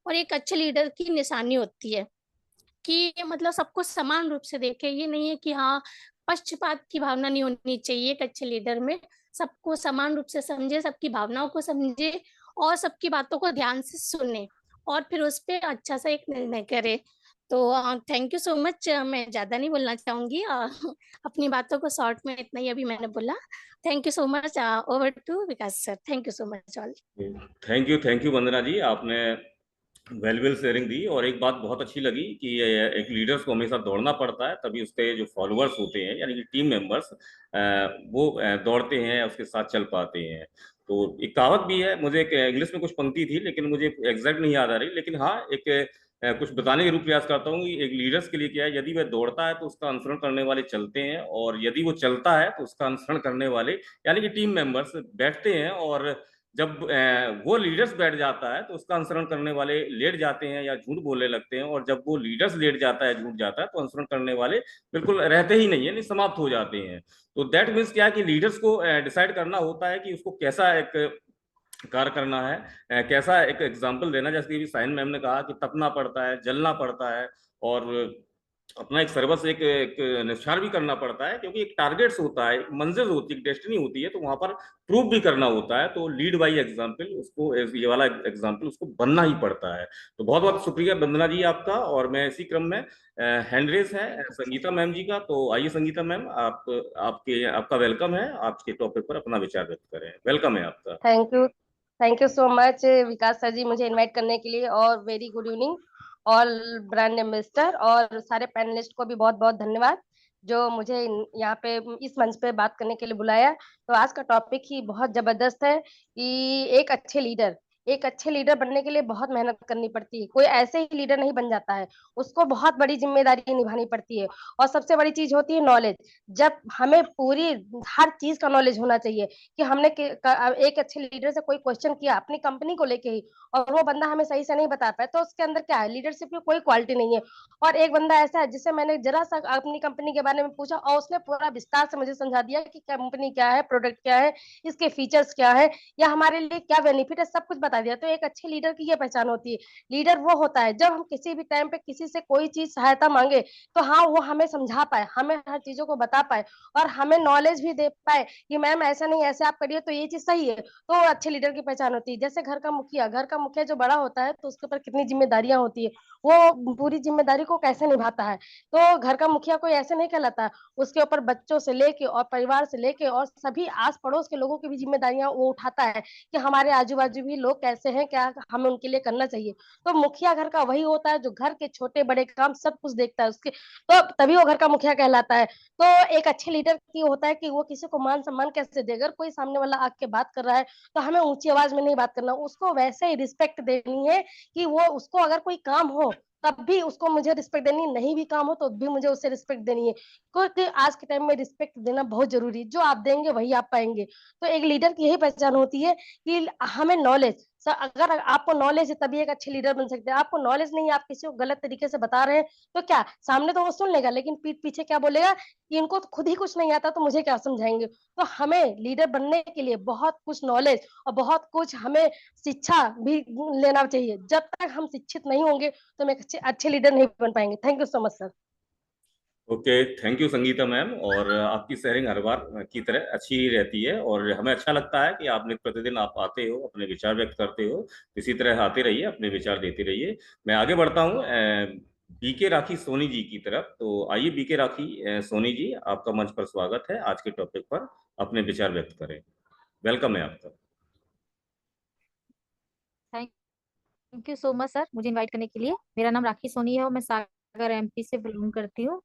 और एक अच्छे लीडर की निशानी होती है कि मतलब सबको समान रूप से देखे। ये नहीं है कि हाँ, पक्षपात की भावना नहीं होनी चाहिए एक अच्छे लीडर में। सबको समान रूप से समझे, सबकी भावनाओं को समझे, और सबकी बातों को ध्यान से सुने, और फिर उस पर अच्छा सा एक निर्णय करे। तो थैंक यू सो मच। मैं ज़्यादा नहीं बोलना चाहूँगी, अपनी बातों को शॉर्ट में इतना ही अभी मैंने बोला। Thank you so much. Over to Vikas sir. Thank you so much all. Thank you Vandana ji, आपने वैल्यूएबल शेयरिंग दी। और एक बात बहुत अच्छी लगी कि एक लीडर्स को हमेशा दौड़ना पड़ता है, तभी उसके जो फॉलोअर्स होते हैं यानी कि टीम मेंबर्स वो दौड़ते हैं, उसके साथ चल पाते हैं। तो एक कहावत भी है, मुझे एक इंग्लिश में कुछ पंक्ति थी लेकिन मुझे एग्जैक्ट नहीं याद आ रही, लेकिन हाँ एक कुछ बताने के रूप प्रयास करता हूँ कि एक लीडर्स के लिए क्या है, यदि वह दौड़ता है तो उसका अनुसरण करने वाले चलते हैं, और यदि वो चलता है तो उसका अनुसरण करने वाले यानी कि टीम मेंबर्स बैठते हैं। और जब वो लीडर्स बैठ जाता है तो उसका अनुसरण करने वाले लेट जाते हैं या झूठ बोलने लगते हैं, और जब वो लीडर्स लेट जाता है, झूठ जाता है, तो अनुसरण करने वाले बिल्कुल रहते ही नहीं है, नहीं समाप्त हो जाते हैं। तो दैट मीन्स क्या है कि लीडर्स को डिसाइड करना होता है कि उसको कैसा एक कार्य करना है, कैसा एक एग्जाम्पल देना। जैसे कि साइन मैम ने कहा कि तपना पड़ता है, जलना पड़ता है, और अपना एक सर्वस एक निष्ठार भी करना पड़ता है, क्योंकि एक टारगेट्स होता है, एक मंजिल होती है, एक डेस्टिनी होती है, तो वहां पर प्रूव भी करना होता है। तो लीड बाई एग्जाम्पल, उसको ये वाला एग्जाम्पल उसको बनना ही पड़ता है। तो बहुत बहुत शुक्रिया वंदना जी आपका। और मैं इसी क्रम में हैंड रेस है संगीता मैम जी का, तो आइए संगीता मैम, आपका वेलकम है, आपके टॉपिक पर अपना विचार व्यक्त करें। वेलकम है आपका। Thank you so much Vikas sir ji, मुझे इनवाइट करने के लिए। और very good evening all brand ambassador, और सारे पैनलिस्ट को भी बहुत बहुत धन्यवाद जो मुझे यहाँ पे इस मंच पे बात करने के लिए बुलाया। तो आज का टॉपिक ही बहुत जबरदस्त है कि एक अच्छे लीडर बनने के लिए बहुत मेहनत करनी पड़ती है। कोई ऐसे ही लीडर नहीं बन जाता है, उसको बहुत बड़ी जिम्मेदारी निभानी पड़ती है। और सबसे बड़ी चीज होती है नॉलेज। जब हमें पूरी हर चीज का नॉलेज होना चाहिए कि हमने एक अच्छे लीडर से कोई क्वेश्चन किया अपनी कंपनी को लेके ही, और वो बंदा हमें सही से नहीं बता पाया, तो उसके अंदर क्या है, लीडरशिप की कोई क्वालिटी नहीं है। और एक बंदा ऐसा है जिससे मैंने जरा सा अपनी कंपनी के बारे में पूछा और उसने पूरा विस्तार से मुझे समझा दिया कि कंपनी क्या है, प्रोडक्ट क्या है, इसके फीचर्स क्या है, या हमारे लिए क्या बेनिफिट है, सब कुछ बता दिया। तो एक अच्छे लीडर की ये पहचान होती है। लीडर वो होता है जब हम किसी भी टाइम पे किसी से कोई चीज सहायता मांगे तो हाँ वो हमें समझा पाए, हमें हर चीजों को बता पाए, और हमें नॉलेज भी दे पाए कि मैम ऐसा नहीं, ऐसे आप करिए तो ये चीज सही है। तो अच्छे लीडर की पहचान होती है। जैसे घर का मुखिया जो बड़ा होता है तो उसके ऊपर कितनी जिम्मेदारियां होती है, वो पूरी जिम्मेदारी को कैसे निभाता है। तो घर का मुखिया कोई ऐसे नहीं कहलाता, उसके ऊपर बच्चों से लेके और परिवार से लेके और सभी आस पड़ोस के लोगों की भी जिम्मेदारियां वो उठाता है कि हमारे आजू बाजू भी लोग कैसे हैं, क्या हमें उनके लिए करना चाहिए। तो मुखिया घर का वही होता है जो घर के छोटे बड़े काम सब कुछ देखता है उसके, तो तभी वो घर का मुखिया कहलाता है। तो एक अच्छे लीडर की होता है कि वो किसी को मान सम्मान कैसे दे। अगर कोई सामने वाला आके बात कर रहा है तो हमें ऊंची आवाज में नहीं बात करना, उसको वैसे ही रिस्पेक्ट देनी है कि वो उसको अगर कोई काम हो तब भी उसको मुझे रिस्पेक्ट देनी है, नहीं भी काम हो तो भी मुझे उससे रिस्पेक्ट देनी है। क्योंकि आज के टाइम में रिस्पेक्ट देना बहुत जरूरी है, जो आप देंगे वही आप पाएंगे। तो एक लीडर की यही पहचान होती है कि हमें नॉलेज, अगर आपको नॉलेज है तभी एक अच्छे लीडर बन सकते हैं। आपको नॉलेज नहीं है, आप किसी को गलत तरीके से बता रहे हैं, तो क्या सामने तो वो सुन लेगा लेकिन पीठ पीछे क्या बोलेगा कि इनको तो खुद ही कुछ नहीं आता तो मुझे क्या समझाएंगे। तो हमें लीडर बनने के लिए बहुत कुछ नॉलेज और बहुत कुछ हमें शिक्षा भी लेना चाहिए। जब तक हम शिक्षित नहीं होंगे तो हम एक अच्छे लीडर नहीं बन पाएंगे। Thank you so much sir. Okay, thank you Sangeeta ma'am. और आपकी शेयरिंग हर बार की तरह अच्छी ही रहती है, और हमें अच्छा लगता है कि आपने प्रतिदिन आप आते हो, अपने विचार व्यक्त करते हो। इसी तरह आते रहिए, अपने विचार देते रहिए। मैं आगे बढ़ता हूँ बीके राखी सोनी जी की तरफ। तो आइए बीके राखी सोनी जी, आपका मंच पर स्वागत है। आज के टॉपिक पर अपने विचार व्यक्त करें। वेलकम है आपका। Thank you so much sir, मुझे इनवाइट करने के लिए। मेरा नाम राखी सोनी है और मैं सागर एमपी से बिलोंग करती हूँ।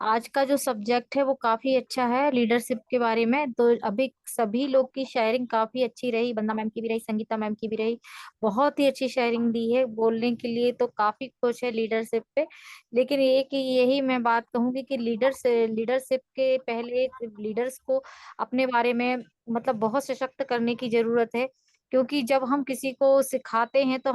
आज का जो सब्जेक्ट है वो काफी अच्छा है लीडरशिप के बारे में। तो अभी सभी लोग की शेयरिंग काफी अच्छी रही, बंदा मैम की भी रही, संगीता मैम की भी रही। बहुत ही अच्छी शेयरिंग दी है, बोलने के लिए तो काफी कुछ है लीडरशिप पे। लेकिन ये कि यही मैं बात कहूंगी कि लीडरशिप के पहले लीडर्स को अपने बारे में मतलब बहुत सशक्त करने की जरूरत है। क्योंकि जब हम किसी को सिखाते हैं तो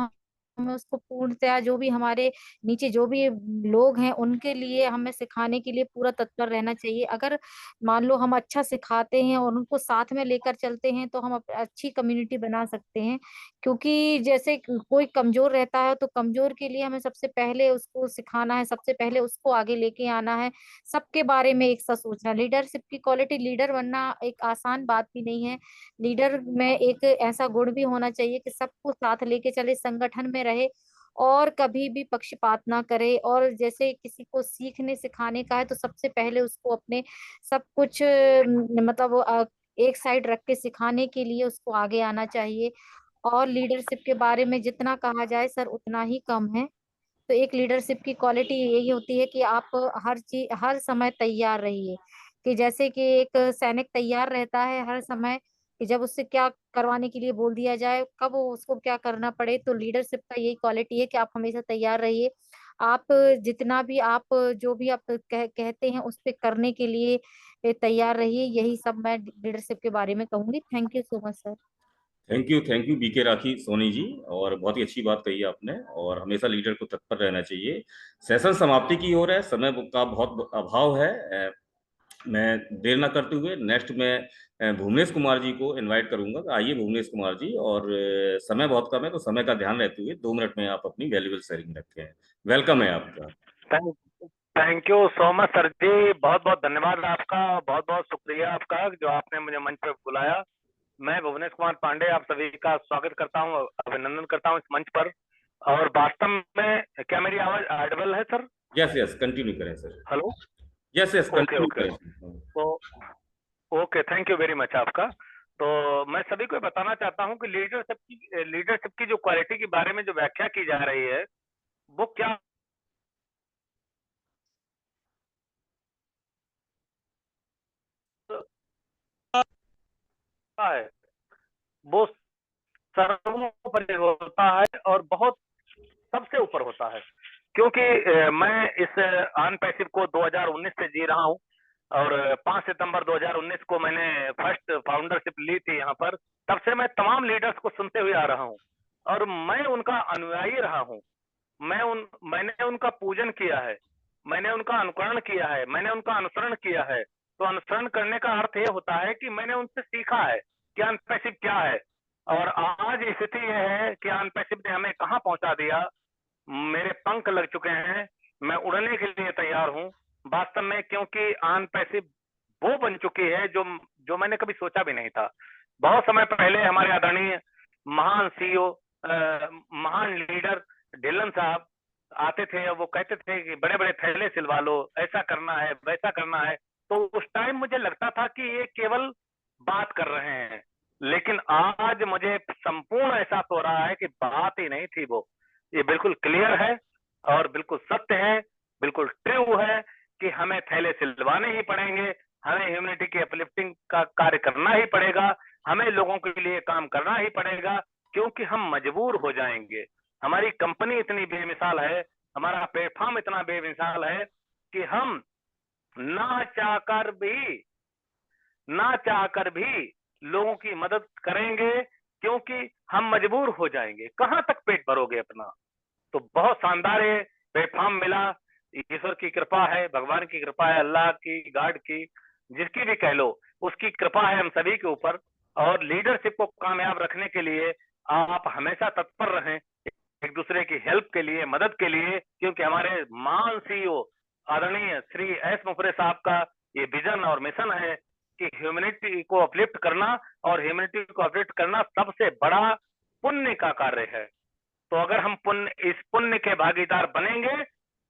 हमें उसको पूर्णतया जो भी हमारे नीचे जो भी लोग हैं उनके लिए हमें सिखाने के लिए पूरा तत्पर रहना चाहिए। अगर मान लो हम अच्छा सिखाते हैं और उनको साथ में लेकर चलते हैं तो हम अच्छी कम्युनिटी बना सकते हैं। क्योंकि जैसे कोई कमजोर रहता है तो कमजोर के लिए हमें सबसे पहले उसको सिखाना है, सबसे पहले उसको आगे लेके आना है, सबके बारे में एक सा सोचना। लीडरशिप की क्वालिटी, लीडर बनना एक आसान बात भी नहीं है। लीडर में एक ऐसा गुण भी होना चाहिए कि सबको साथ लेके चले, संगठन में रहे और कभी भी पक्षपात ना करे, और जैसे किसी को सीखने सिखाने का है तो सबसे पहले उसको अपने सब कुछ मतलब एक साइड रख के सिखाने के लिए उसको आगे आना चाहिए। और लीडरशिप के बारे में जितना कहा जाए सर उतना ही कम है। तो एक लीडरशिप की क्वालिटी यही होती है कि आप हर चीज हर समय तैयार रहिए, कि जैसे कि एक सैनिक तैयार रहता है हर समय, कि जब उससे क्या करवाने के लिए बोल दिया जाए, कब वो उसको क्या करना पड़े। तो लीडरशिप का यही क्वालिटी है कि आप हमेशा तैयार रहिए। आप जितना भी आप जो भी आप कहते हैं उस पे करने के लिए तैयार रहिए। यही सब मैं लीडरशिप के बारे में कहूंगी। Thank you so much sir. Thank you BK Rakhi Soni ji, और बहुत ही अच्छी बात कही आपने। और हमेशा लीडर को तत्पर रहना चाहिए। सेशन समाप्ति की ओर है, समय का बहुत अभाव है। मैं देर ना करते हुए नेक्स्ट में भुवनेश कुमार जी को इनवाइट करूंगा। आइए भुवनेश कुमार जी, और समय बहुत कम है तो समय का ध्यान रखते हुए 2 मिनट में आप अपनी वैल्यूबल शेयरिंग रखें। वेलकम है आपका। Thank you so much sir ji, बहुत बहुत धन्यवाद आपका, बहुत बहुत शुक्रिया आपका जो आपने मुझे मंच पर बुलाया। मैं भुवनेश कुमार पांडे आप सभी का स्वागत करता हूं, अभिनंदन करता हूं इस मंच पर। और वास्तव में क्या मेरी आवाज ऑडिबल है सर? यस कंटिन्यू करें sir. Hello, yes continue okay करें। तो okay, thank you very much आपका। तो मैं सभी को बताना चाहता हूं कि लीडरशिप की जो क्वालिटी के बारे में जो व्याख्या की जा रही है वो क्या है, वो सर्वोपरि होता है और बहुत सबसे ऊपर होता है। क्योंकि मैं इस ऑन पैसिव को 2019 से जी रहा हूं, और 5 सितंबर 2019 को मैंने फर्स्ट फाउंडरशिप ली थी यहाँ पर। तब से मैं तमाम लीडर्स को सुनते हुए आ रहा हूँ और मैं उनका अनुयायी रहा हूँ। मैंने उनका पूजन किया है, मैंने उनका अनुकरण किया है, मैंने उनका अनुसरण किया है। तो अनुसरण करने का अर्थ ये होता है कि मैंने उनसे सीखा है कि अनपैसिव क्या है। और आज स्थिति यह है कि अनपैसिव ने हमें कहाँ पहुंचा दिया। मेरे पंख लग चुके हैं, मैं उड़ने के लिए तैयार हूँ वास्तव में, क्योंकि अनपैसिव वो बन चुकी है जो मैंने कभी सोचा भी नहीं था। बहुत समय पहले हमारे आदरणीय महान सीईओ, महान लीडर ढिल्लन साहब आते थे और वो कहते थे कि बड़े बड़े थैले सिलवा लो, ऐसा करना है वैसा करना है। तो उस टाइम मुझे लगता था कि ये केवल बात कर रहे हैं, लेकिन आज मुझे संपूर्ण एहसास हो रहा है कि बात ही नहीं थी वो, ये बिल्कुल क्लियर है और बिल्कुल सत्य है, बिल्कुल ट्रू है कि हमें थैले सिलवाने ही पड़ेंगे, हमें ह्यूमैनिटी की अपलिफ्टिंग का कार्य करना ही पड़ेगा, हमें लोगों के लिए काम करना ही पड़ेगा, क्योंकि हम मजबूर हो जाएंगे। हमारी कंपनी इतनी बेमिसाल है, हमारा प्लेटफॉर्म इतना बेमिसाल है कि हम ना चाहकर भी लोगों की मदद करेंगे, क्योंकि हम मजबूर हो जाएंगे। कहां तक पेट भरोगे अपना। तो बहुत शानदार है प्लेटफॉर्म मिला, ईश्वर की कृपा है, भगवान की कृपा है, अल्लाह की, गॉड की, जिसकी भी कह लो, उसकी कृपा है हम सभी के ऊपर। और लीडरशिप को कामयाब रखने के लिए आप हमेशा तत्पर रहें, एक दूसरे की हेल्प के लिए, मदद के लिए, क्योंकि हमारे महान सीईओ आदरणीय श्री एस मुफरे साहब का ये विजन और मिशन है कि ह्यूमैनिटी को अपलिफ्ट करना, और ह्यूमैनिटी को अपलिफ्ट करना सबसे बड़ा पुण्य का कार्य है। तो अगर हम इस पुण्य के भागीदार बनेंगे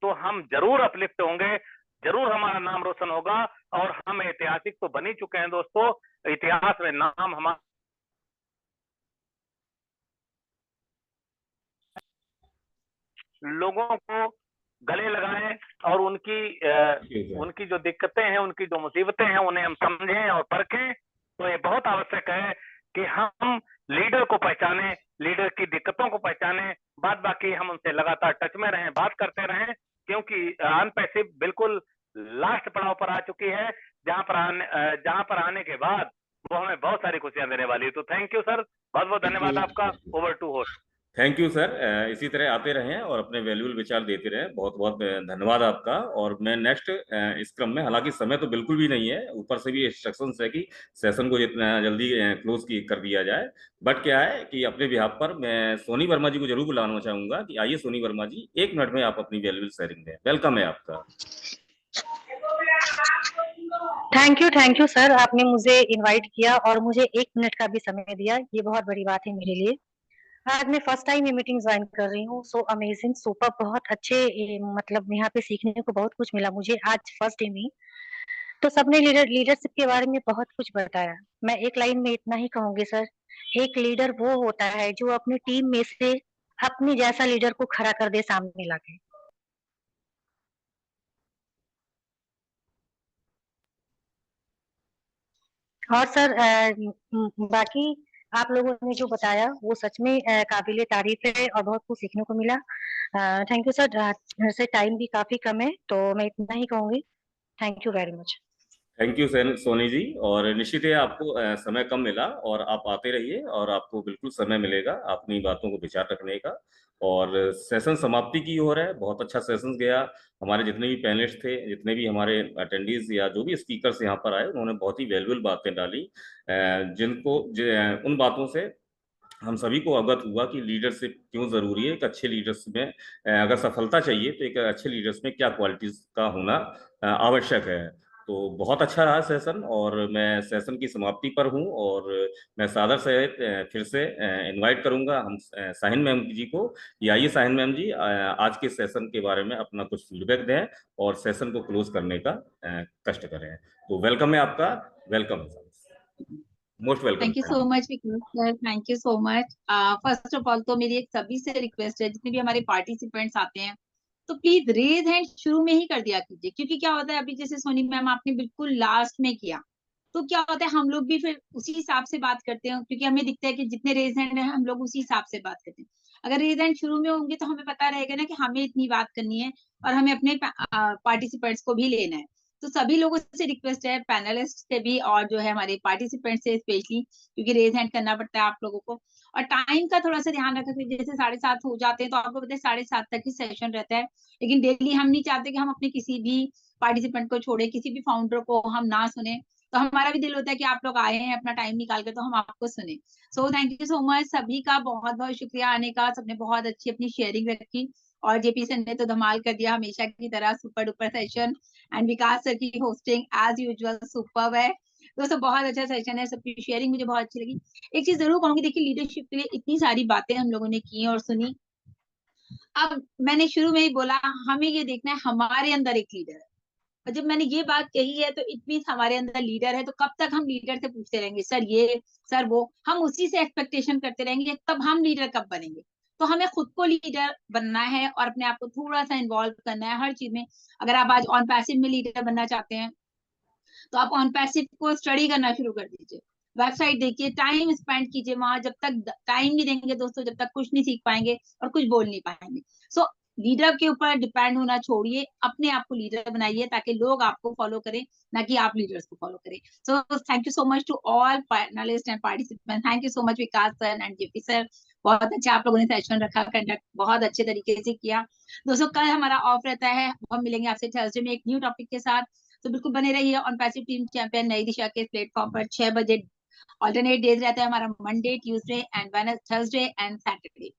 तो हम जरूर अपलिफ्ट होंगे, जरूर हमारा नाम रोशन होगा। और हम ऐतिहासिक तो बन ही चुके हैं दोस्तों, इतिहास में नाम हमारा लोगों को गले लगाएं और उनकी जो दिक्कतें हैं, उनकी जो मुसीबतें हैं, उन्हें हम समझें और परखें। तो ये बहुत आवश्यक है कि हम लीडर को पहचाने, लीडर की दिक्कतों को पहचाने, बाद बाकी हम उनसे लगातार टच में रहें, बात करते रहें, क्योंकि अनपैसिव बिल्कुल लास्ट पड़ाव पर आ चुकी है, जहां पर आने के बाद वो हमें बहुत सारी खुशियां देने वाली है। तो थैंक यू सर, बहुत बहुत धन्यवाद आपका। Over to host. Thank you sir, इसी तरह आते रहें और अपने वैल्यूबल विचार देते रहें। बहुत बहुत धन्यवाद आपका। और मैं नेक्स्ट इस क्रम में, हालांकि समय तो बिल्कुल भी नहीं है, ऊपर से भी इंस्ट्रक्शंस है कि सेशन को जितना जल्दी क्लोज कर दिया जाए, बट क्या है कि अपने बिहाफ पर मैं सोनी वर्मा जी को जरूर बुलाना चाहूंगा कि आइए सोनी वर्मा जी, 1 मिनट में आप अपनी वैल्यूबल शेयरिंग दें। वेलकम है आपका। थैंक यू सर, आपने मुझे इनवाइट किया और मुझे 1 मिनट का भी समय दिया, ये बहुत बड़ी बात है मेरे लिए। आज मैं फर्स्ट टाइम ये मीटिंग ज्वाइन कर रही हूँ। सो अमेजिंग, सुपर, बहुत अच्छे मतलब यहाँ पे सीखने को बहुत कुछ मिला मुझे आज फर्स्ट डे में। तो सबने लीडरशिप के बारे में बहुत कुछ बताया। मैं एक लाइन में इतना ही कहूंगी सर, एक लीडर वो होता है जो अपनी टीम में से अपने जैसा लीडर को खड़ा कर दे सामने लाके। और सर बाकी आप लोगों ने जो बताया वो सच में काबिले तारीफ है और बहुत कुछ सीखने को मिला। Thank you sir. वैसे टाइम भी काफी कम है तो मैं इतना ही कहूंगी। Thank you very much. Thank you Soni ji. और निश्चित है आपको समय कम मिला और आप आते रहिए और आपको बिल्कुल समय मिलेगा अपनी बातों को विचार रखने का। और सेशन समाप्ति की ओर है। बहुत अच्छा सेशन गया। हमारे जितने भी पैनलिस्ट थे, जितने भी हमारे अटेंडीज या जो भी स्पीकर्स यहाँ पर आए, उन्होंने बहुत ही वैल्यूएबल बातें डाली, जिनको उन बातों से हम सभी को अवगत हुआ कि लीडरशिप क्यों जरूरी है। एक अच्छे लीडरशिप में अगर सफलता चाहिए तो एक अच्छे लीडर्स में क्या क्वालिटीज का होना आवश्यक है। तो बहुत अच्छा रहा सेशन और मैं सेशन की समाप्ति पर हूं और मैं सादर से फिर से इनवाइट करूंगा हम साहिन मैम जी को कि आइए साहिन मैम जी आज के सेशन के बारे में अपना कुछ फीडबैक दें और सेशन को क्लोज करने का कष्ट करें। तो वेलकम है आपका। Welcome, most welcome. Thank you so much Vikas sir, thank you so much. First of all तो मेरी एक सभी से रिक्वेस्ट है, जितने भी हमारे पार्टिसिपेंट्स आते हैं तो प्लीज रेज हैंड शुरू में ही कर दिया कीजिए, क्योंकि क्या होता है अभी जैसे सोनी मैम आपने बिल्कुल लास्ट में किया तो क्या होता है हम लोग भी फिर उसी हिसाब से बात करते हैं, क्योंकि हमें दिखता है कि जितने रेज हैंड है हम लोग उसी हिसाब से बात करते हैं। अगर रेज हैंड शुरू में होंगे तो हमें पता रहेगा ना कि हमें इतनी बात करनी है और हमें अपने पार्टिसिपेंट्स को भी लेना है। तो सभी लोगों से रिक्वेस्ट है, पैनलिस्ट से भी और जो है हमारे पार्टिसिपेंट से स्पेशली, क्योंकि रेज हैंड करना पड़ता है आप लोगों को। और टाइम का थोड़ा सा ध्यान रखा, जैसे 7:30 हो जाते हैं तो आपको पता है 7:30 तक ही सेशन रहता है, लेकिन डेली हम नहीं चाहते कि हम अपने किसी भी पार्टिसिपेंट को छोड़े, किसी भी फाउंडर को हम ना सुने। तो हमारा भी दिल होता है कि आप लोग आए हैं अपना टाइम निकाल कर तो हम आपको सुने। सो थैंक यू सो मच, सभी का बहुत बहुत शुक्रिया आने का। सबने बहुत अच्छी अपनी शेयरिंग रखी और जेपी सर ने तो धमाल कर दिया हमेशा की तरह, super duper session. And Vikas sir की होस्टिंग एज यूजुअल सुपर्ब है। दोस्तों बहुत अच्छा सेशन है, सबकी शेयरिंग मुझे बहुत अच्छी लगी। एक चीज जरूर कहूंगी, देखिए लीडरशिप के लिए इतनी सारी बातें हम लोगों ने की और सुनी। अब मैंने शुरू में ही बोला हमें ये देखना है हमारे अंदर एक लीडर है, और जब मैंने ये बात कही है तो इट मीन हमारे अंदर लीडर है। तो कब तक हम लीडर से पूछते रहेंगे सर ये सर वो, हम उसी से एक्सपेक्टेशन करते रहेंगे, तब हम लीडर कब बनेंगे। तो हमें खुद को लीडर बनना है और अपने आप को थोड़ा सा इन्वॉल्व करना है हर चीज में। अगर आप आज ऑन पैसिव में लीडर बनना चाहते हैं तो आप ऑन पैसिव को स्टडी करना शुरू कर दीजिए, वेबसाइट देखिए, टाइम स्पेंड कीजिए वहां। जब तक टाइम नहीं देंगे दोस्तों, जब तक कुछ नहीं सीख पाएंगे और कुछ बोल नहीं पाएंगे। सो लीडर के ऊपर डिपेंड होना छोड़िए, अपने आप को लीडर बनाइए ताकि लोग आपको फॉलो करें, ना कि आप लीडर्स को फॉलो करें। So thank you so much to all panellist and participant. Thank you so much Vikas sir and JP sir, बहुत अच्छा आप लोगों ने सेशन रखा, कंडक्ट बहुत अच्छे तरीके से किया। दोस्तों कल हमारा ऑफ रहता है, हम मिलेंगे आपसे थर्सडे में एक न्यू टॉपिक के साथ। तो बिल्कुल बने रहिए ऑन पैसिव टीम चैंपियन नई दिशा के प्लेटफॉर्म पर 6 बजे। ऑल्टरनेट डेज रहता है हमारा, Monday, Tuesday and Thursday and Saturday.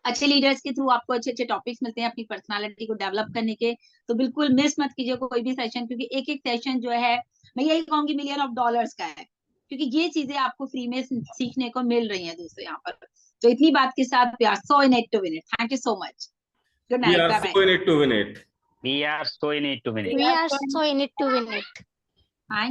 अच्छे लीडर्स के थ्रू आपको अच्छे अच्छे टॉपिक्स मिलते हैं अपनी पर्सनालिटी को डेवलप करने के। तो बिल्कुल मिस मत कीजिए कोई भी सेशन, क्योंकि एक एक सेशन जो है मैं यही कहूंगी $1,000,000 का है, क्योंकि ये चीजें आपको फ्री में सीखने को मिल रही है दोस्तों यहाँ पर। तो इतनी बात के साथ we are so in it to win it. Thank you so much, good night, bye bye. We are so in it to win it. We are so in it to win it.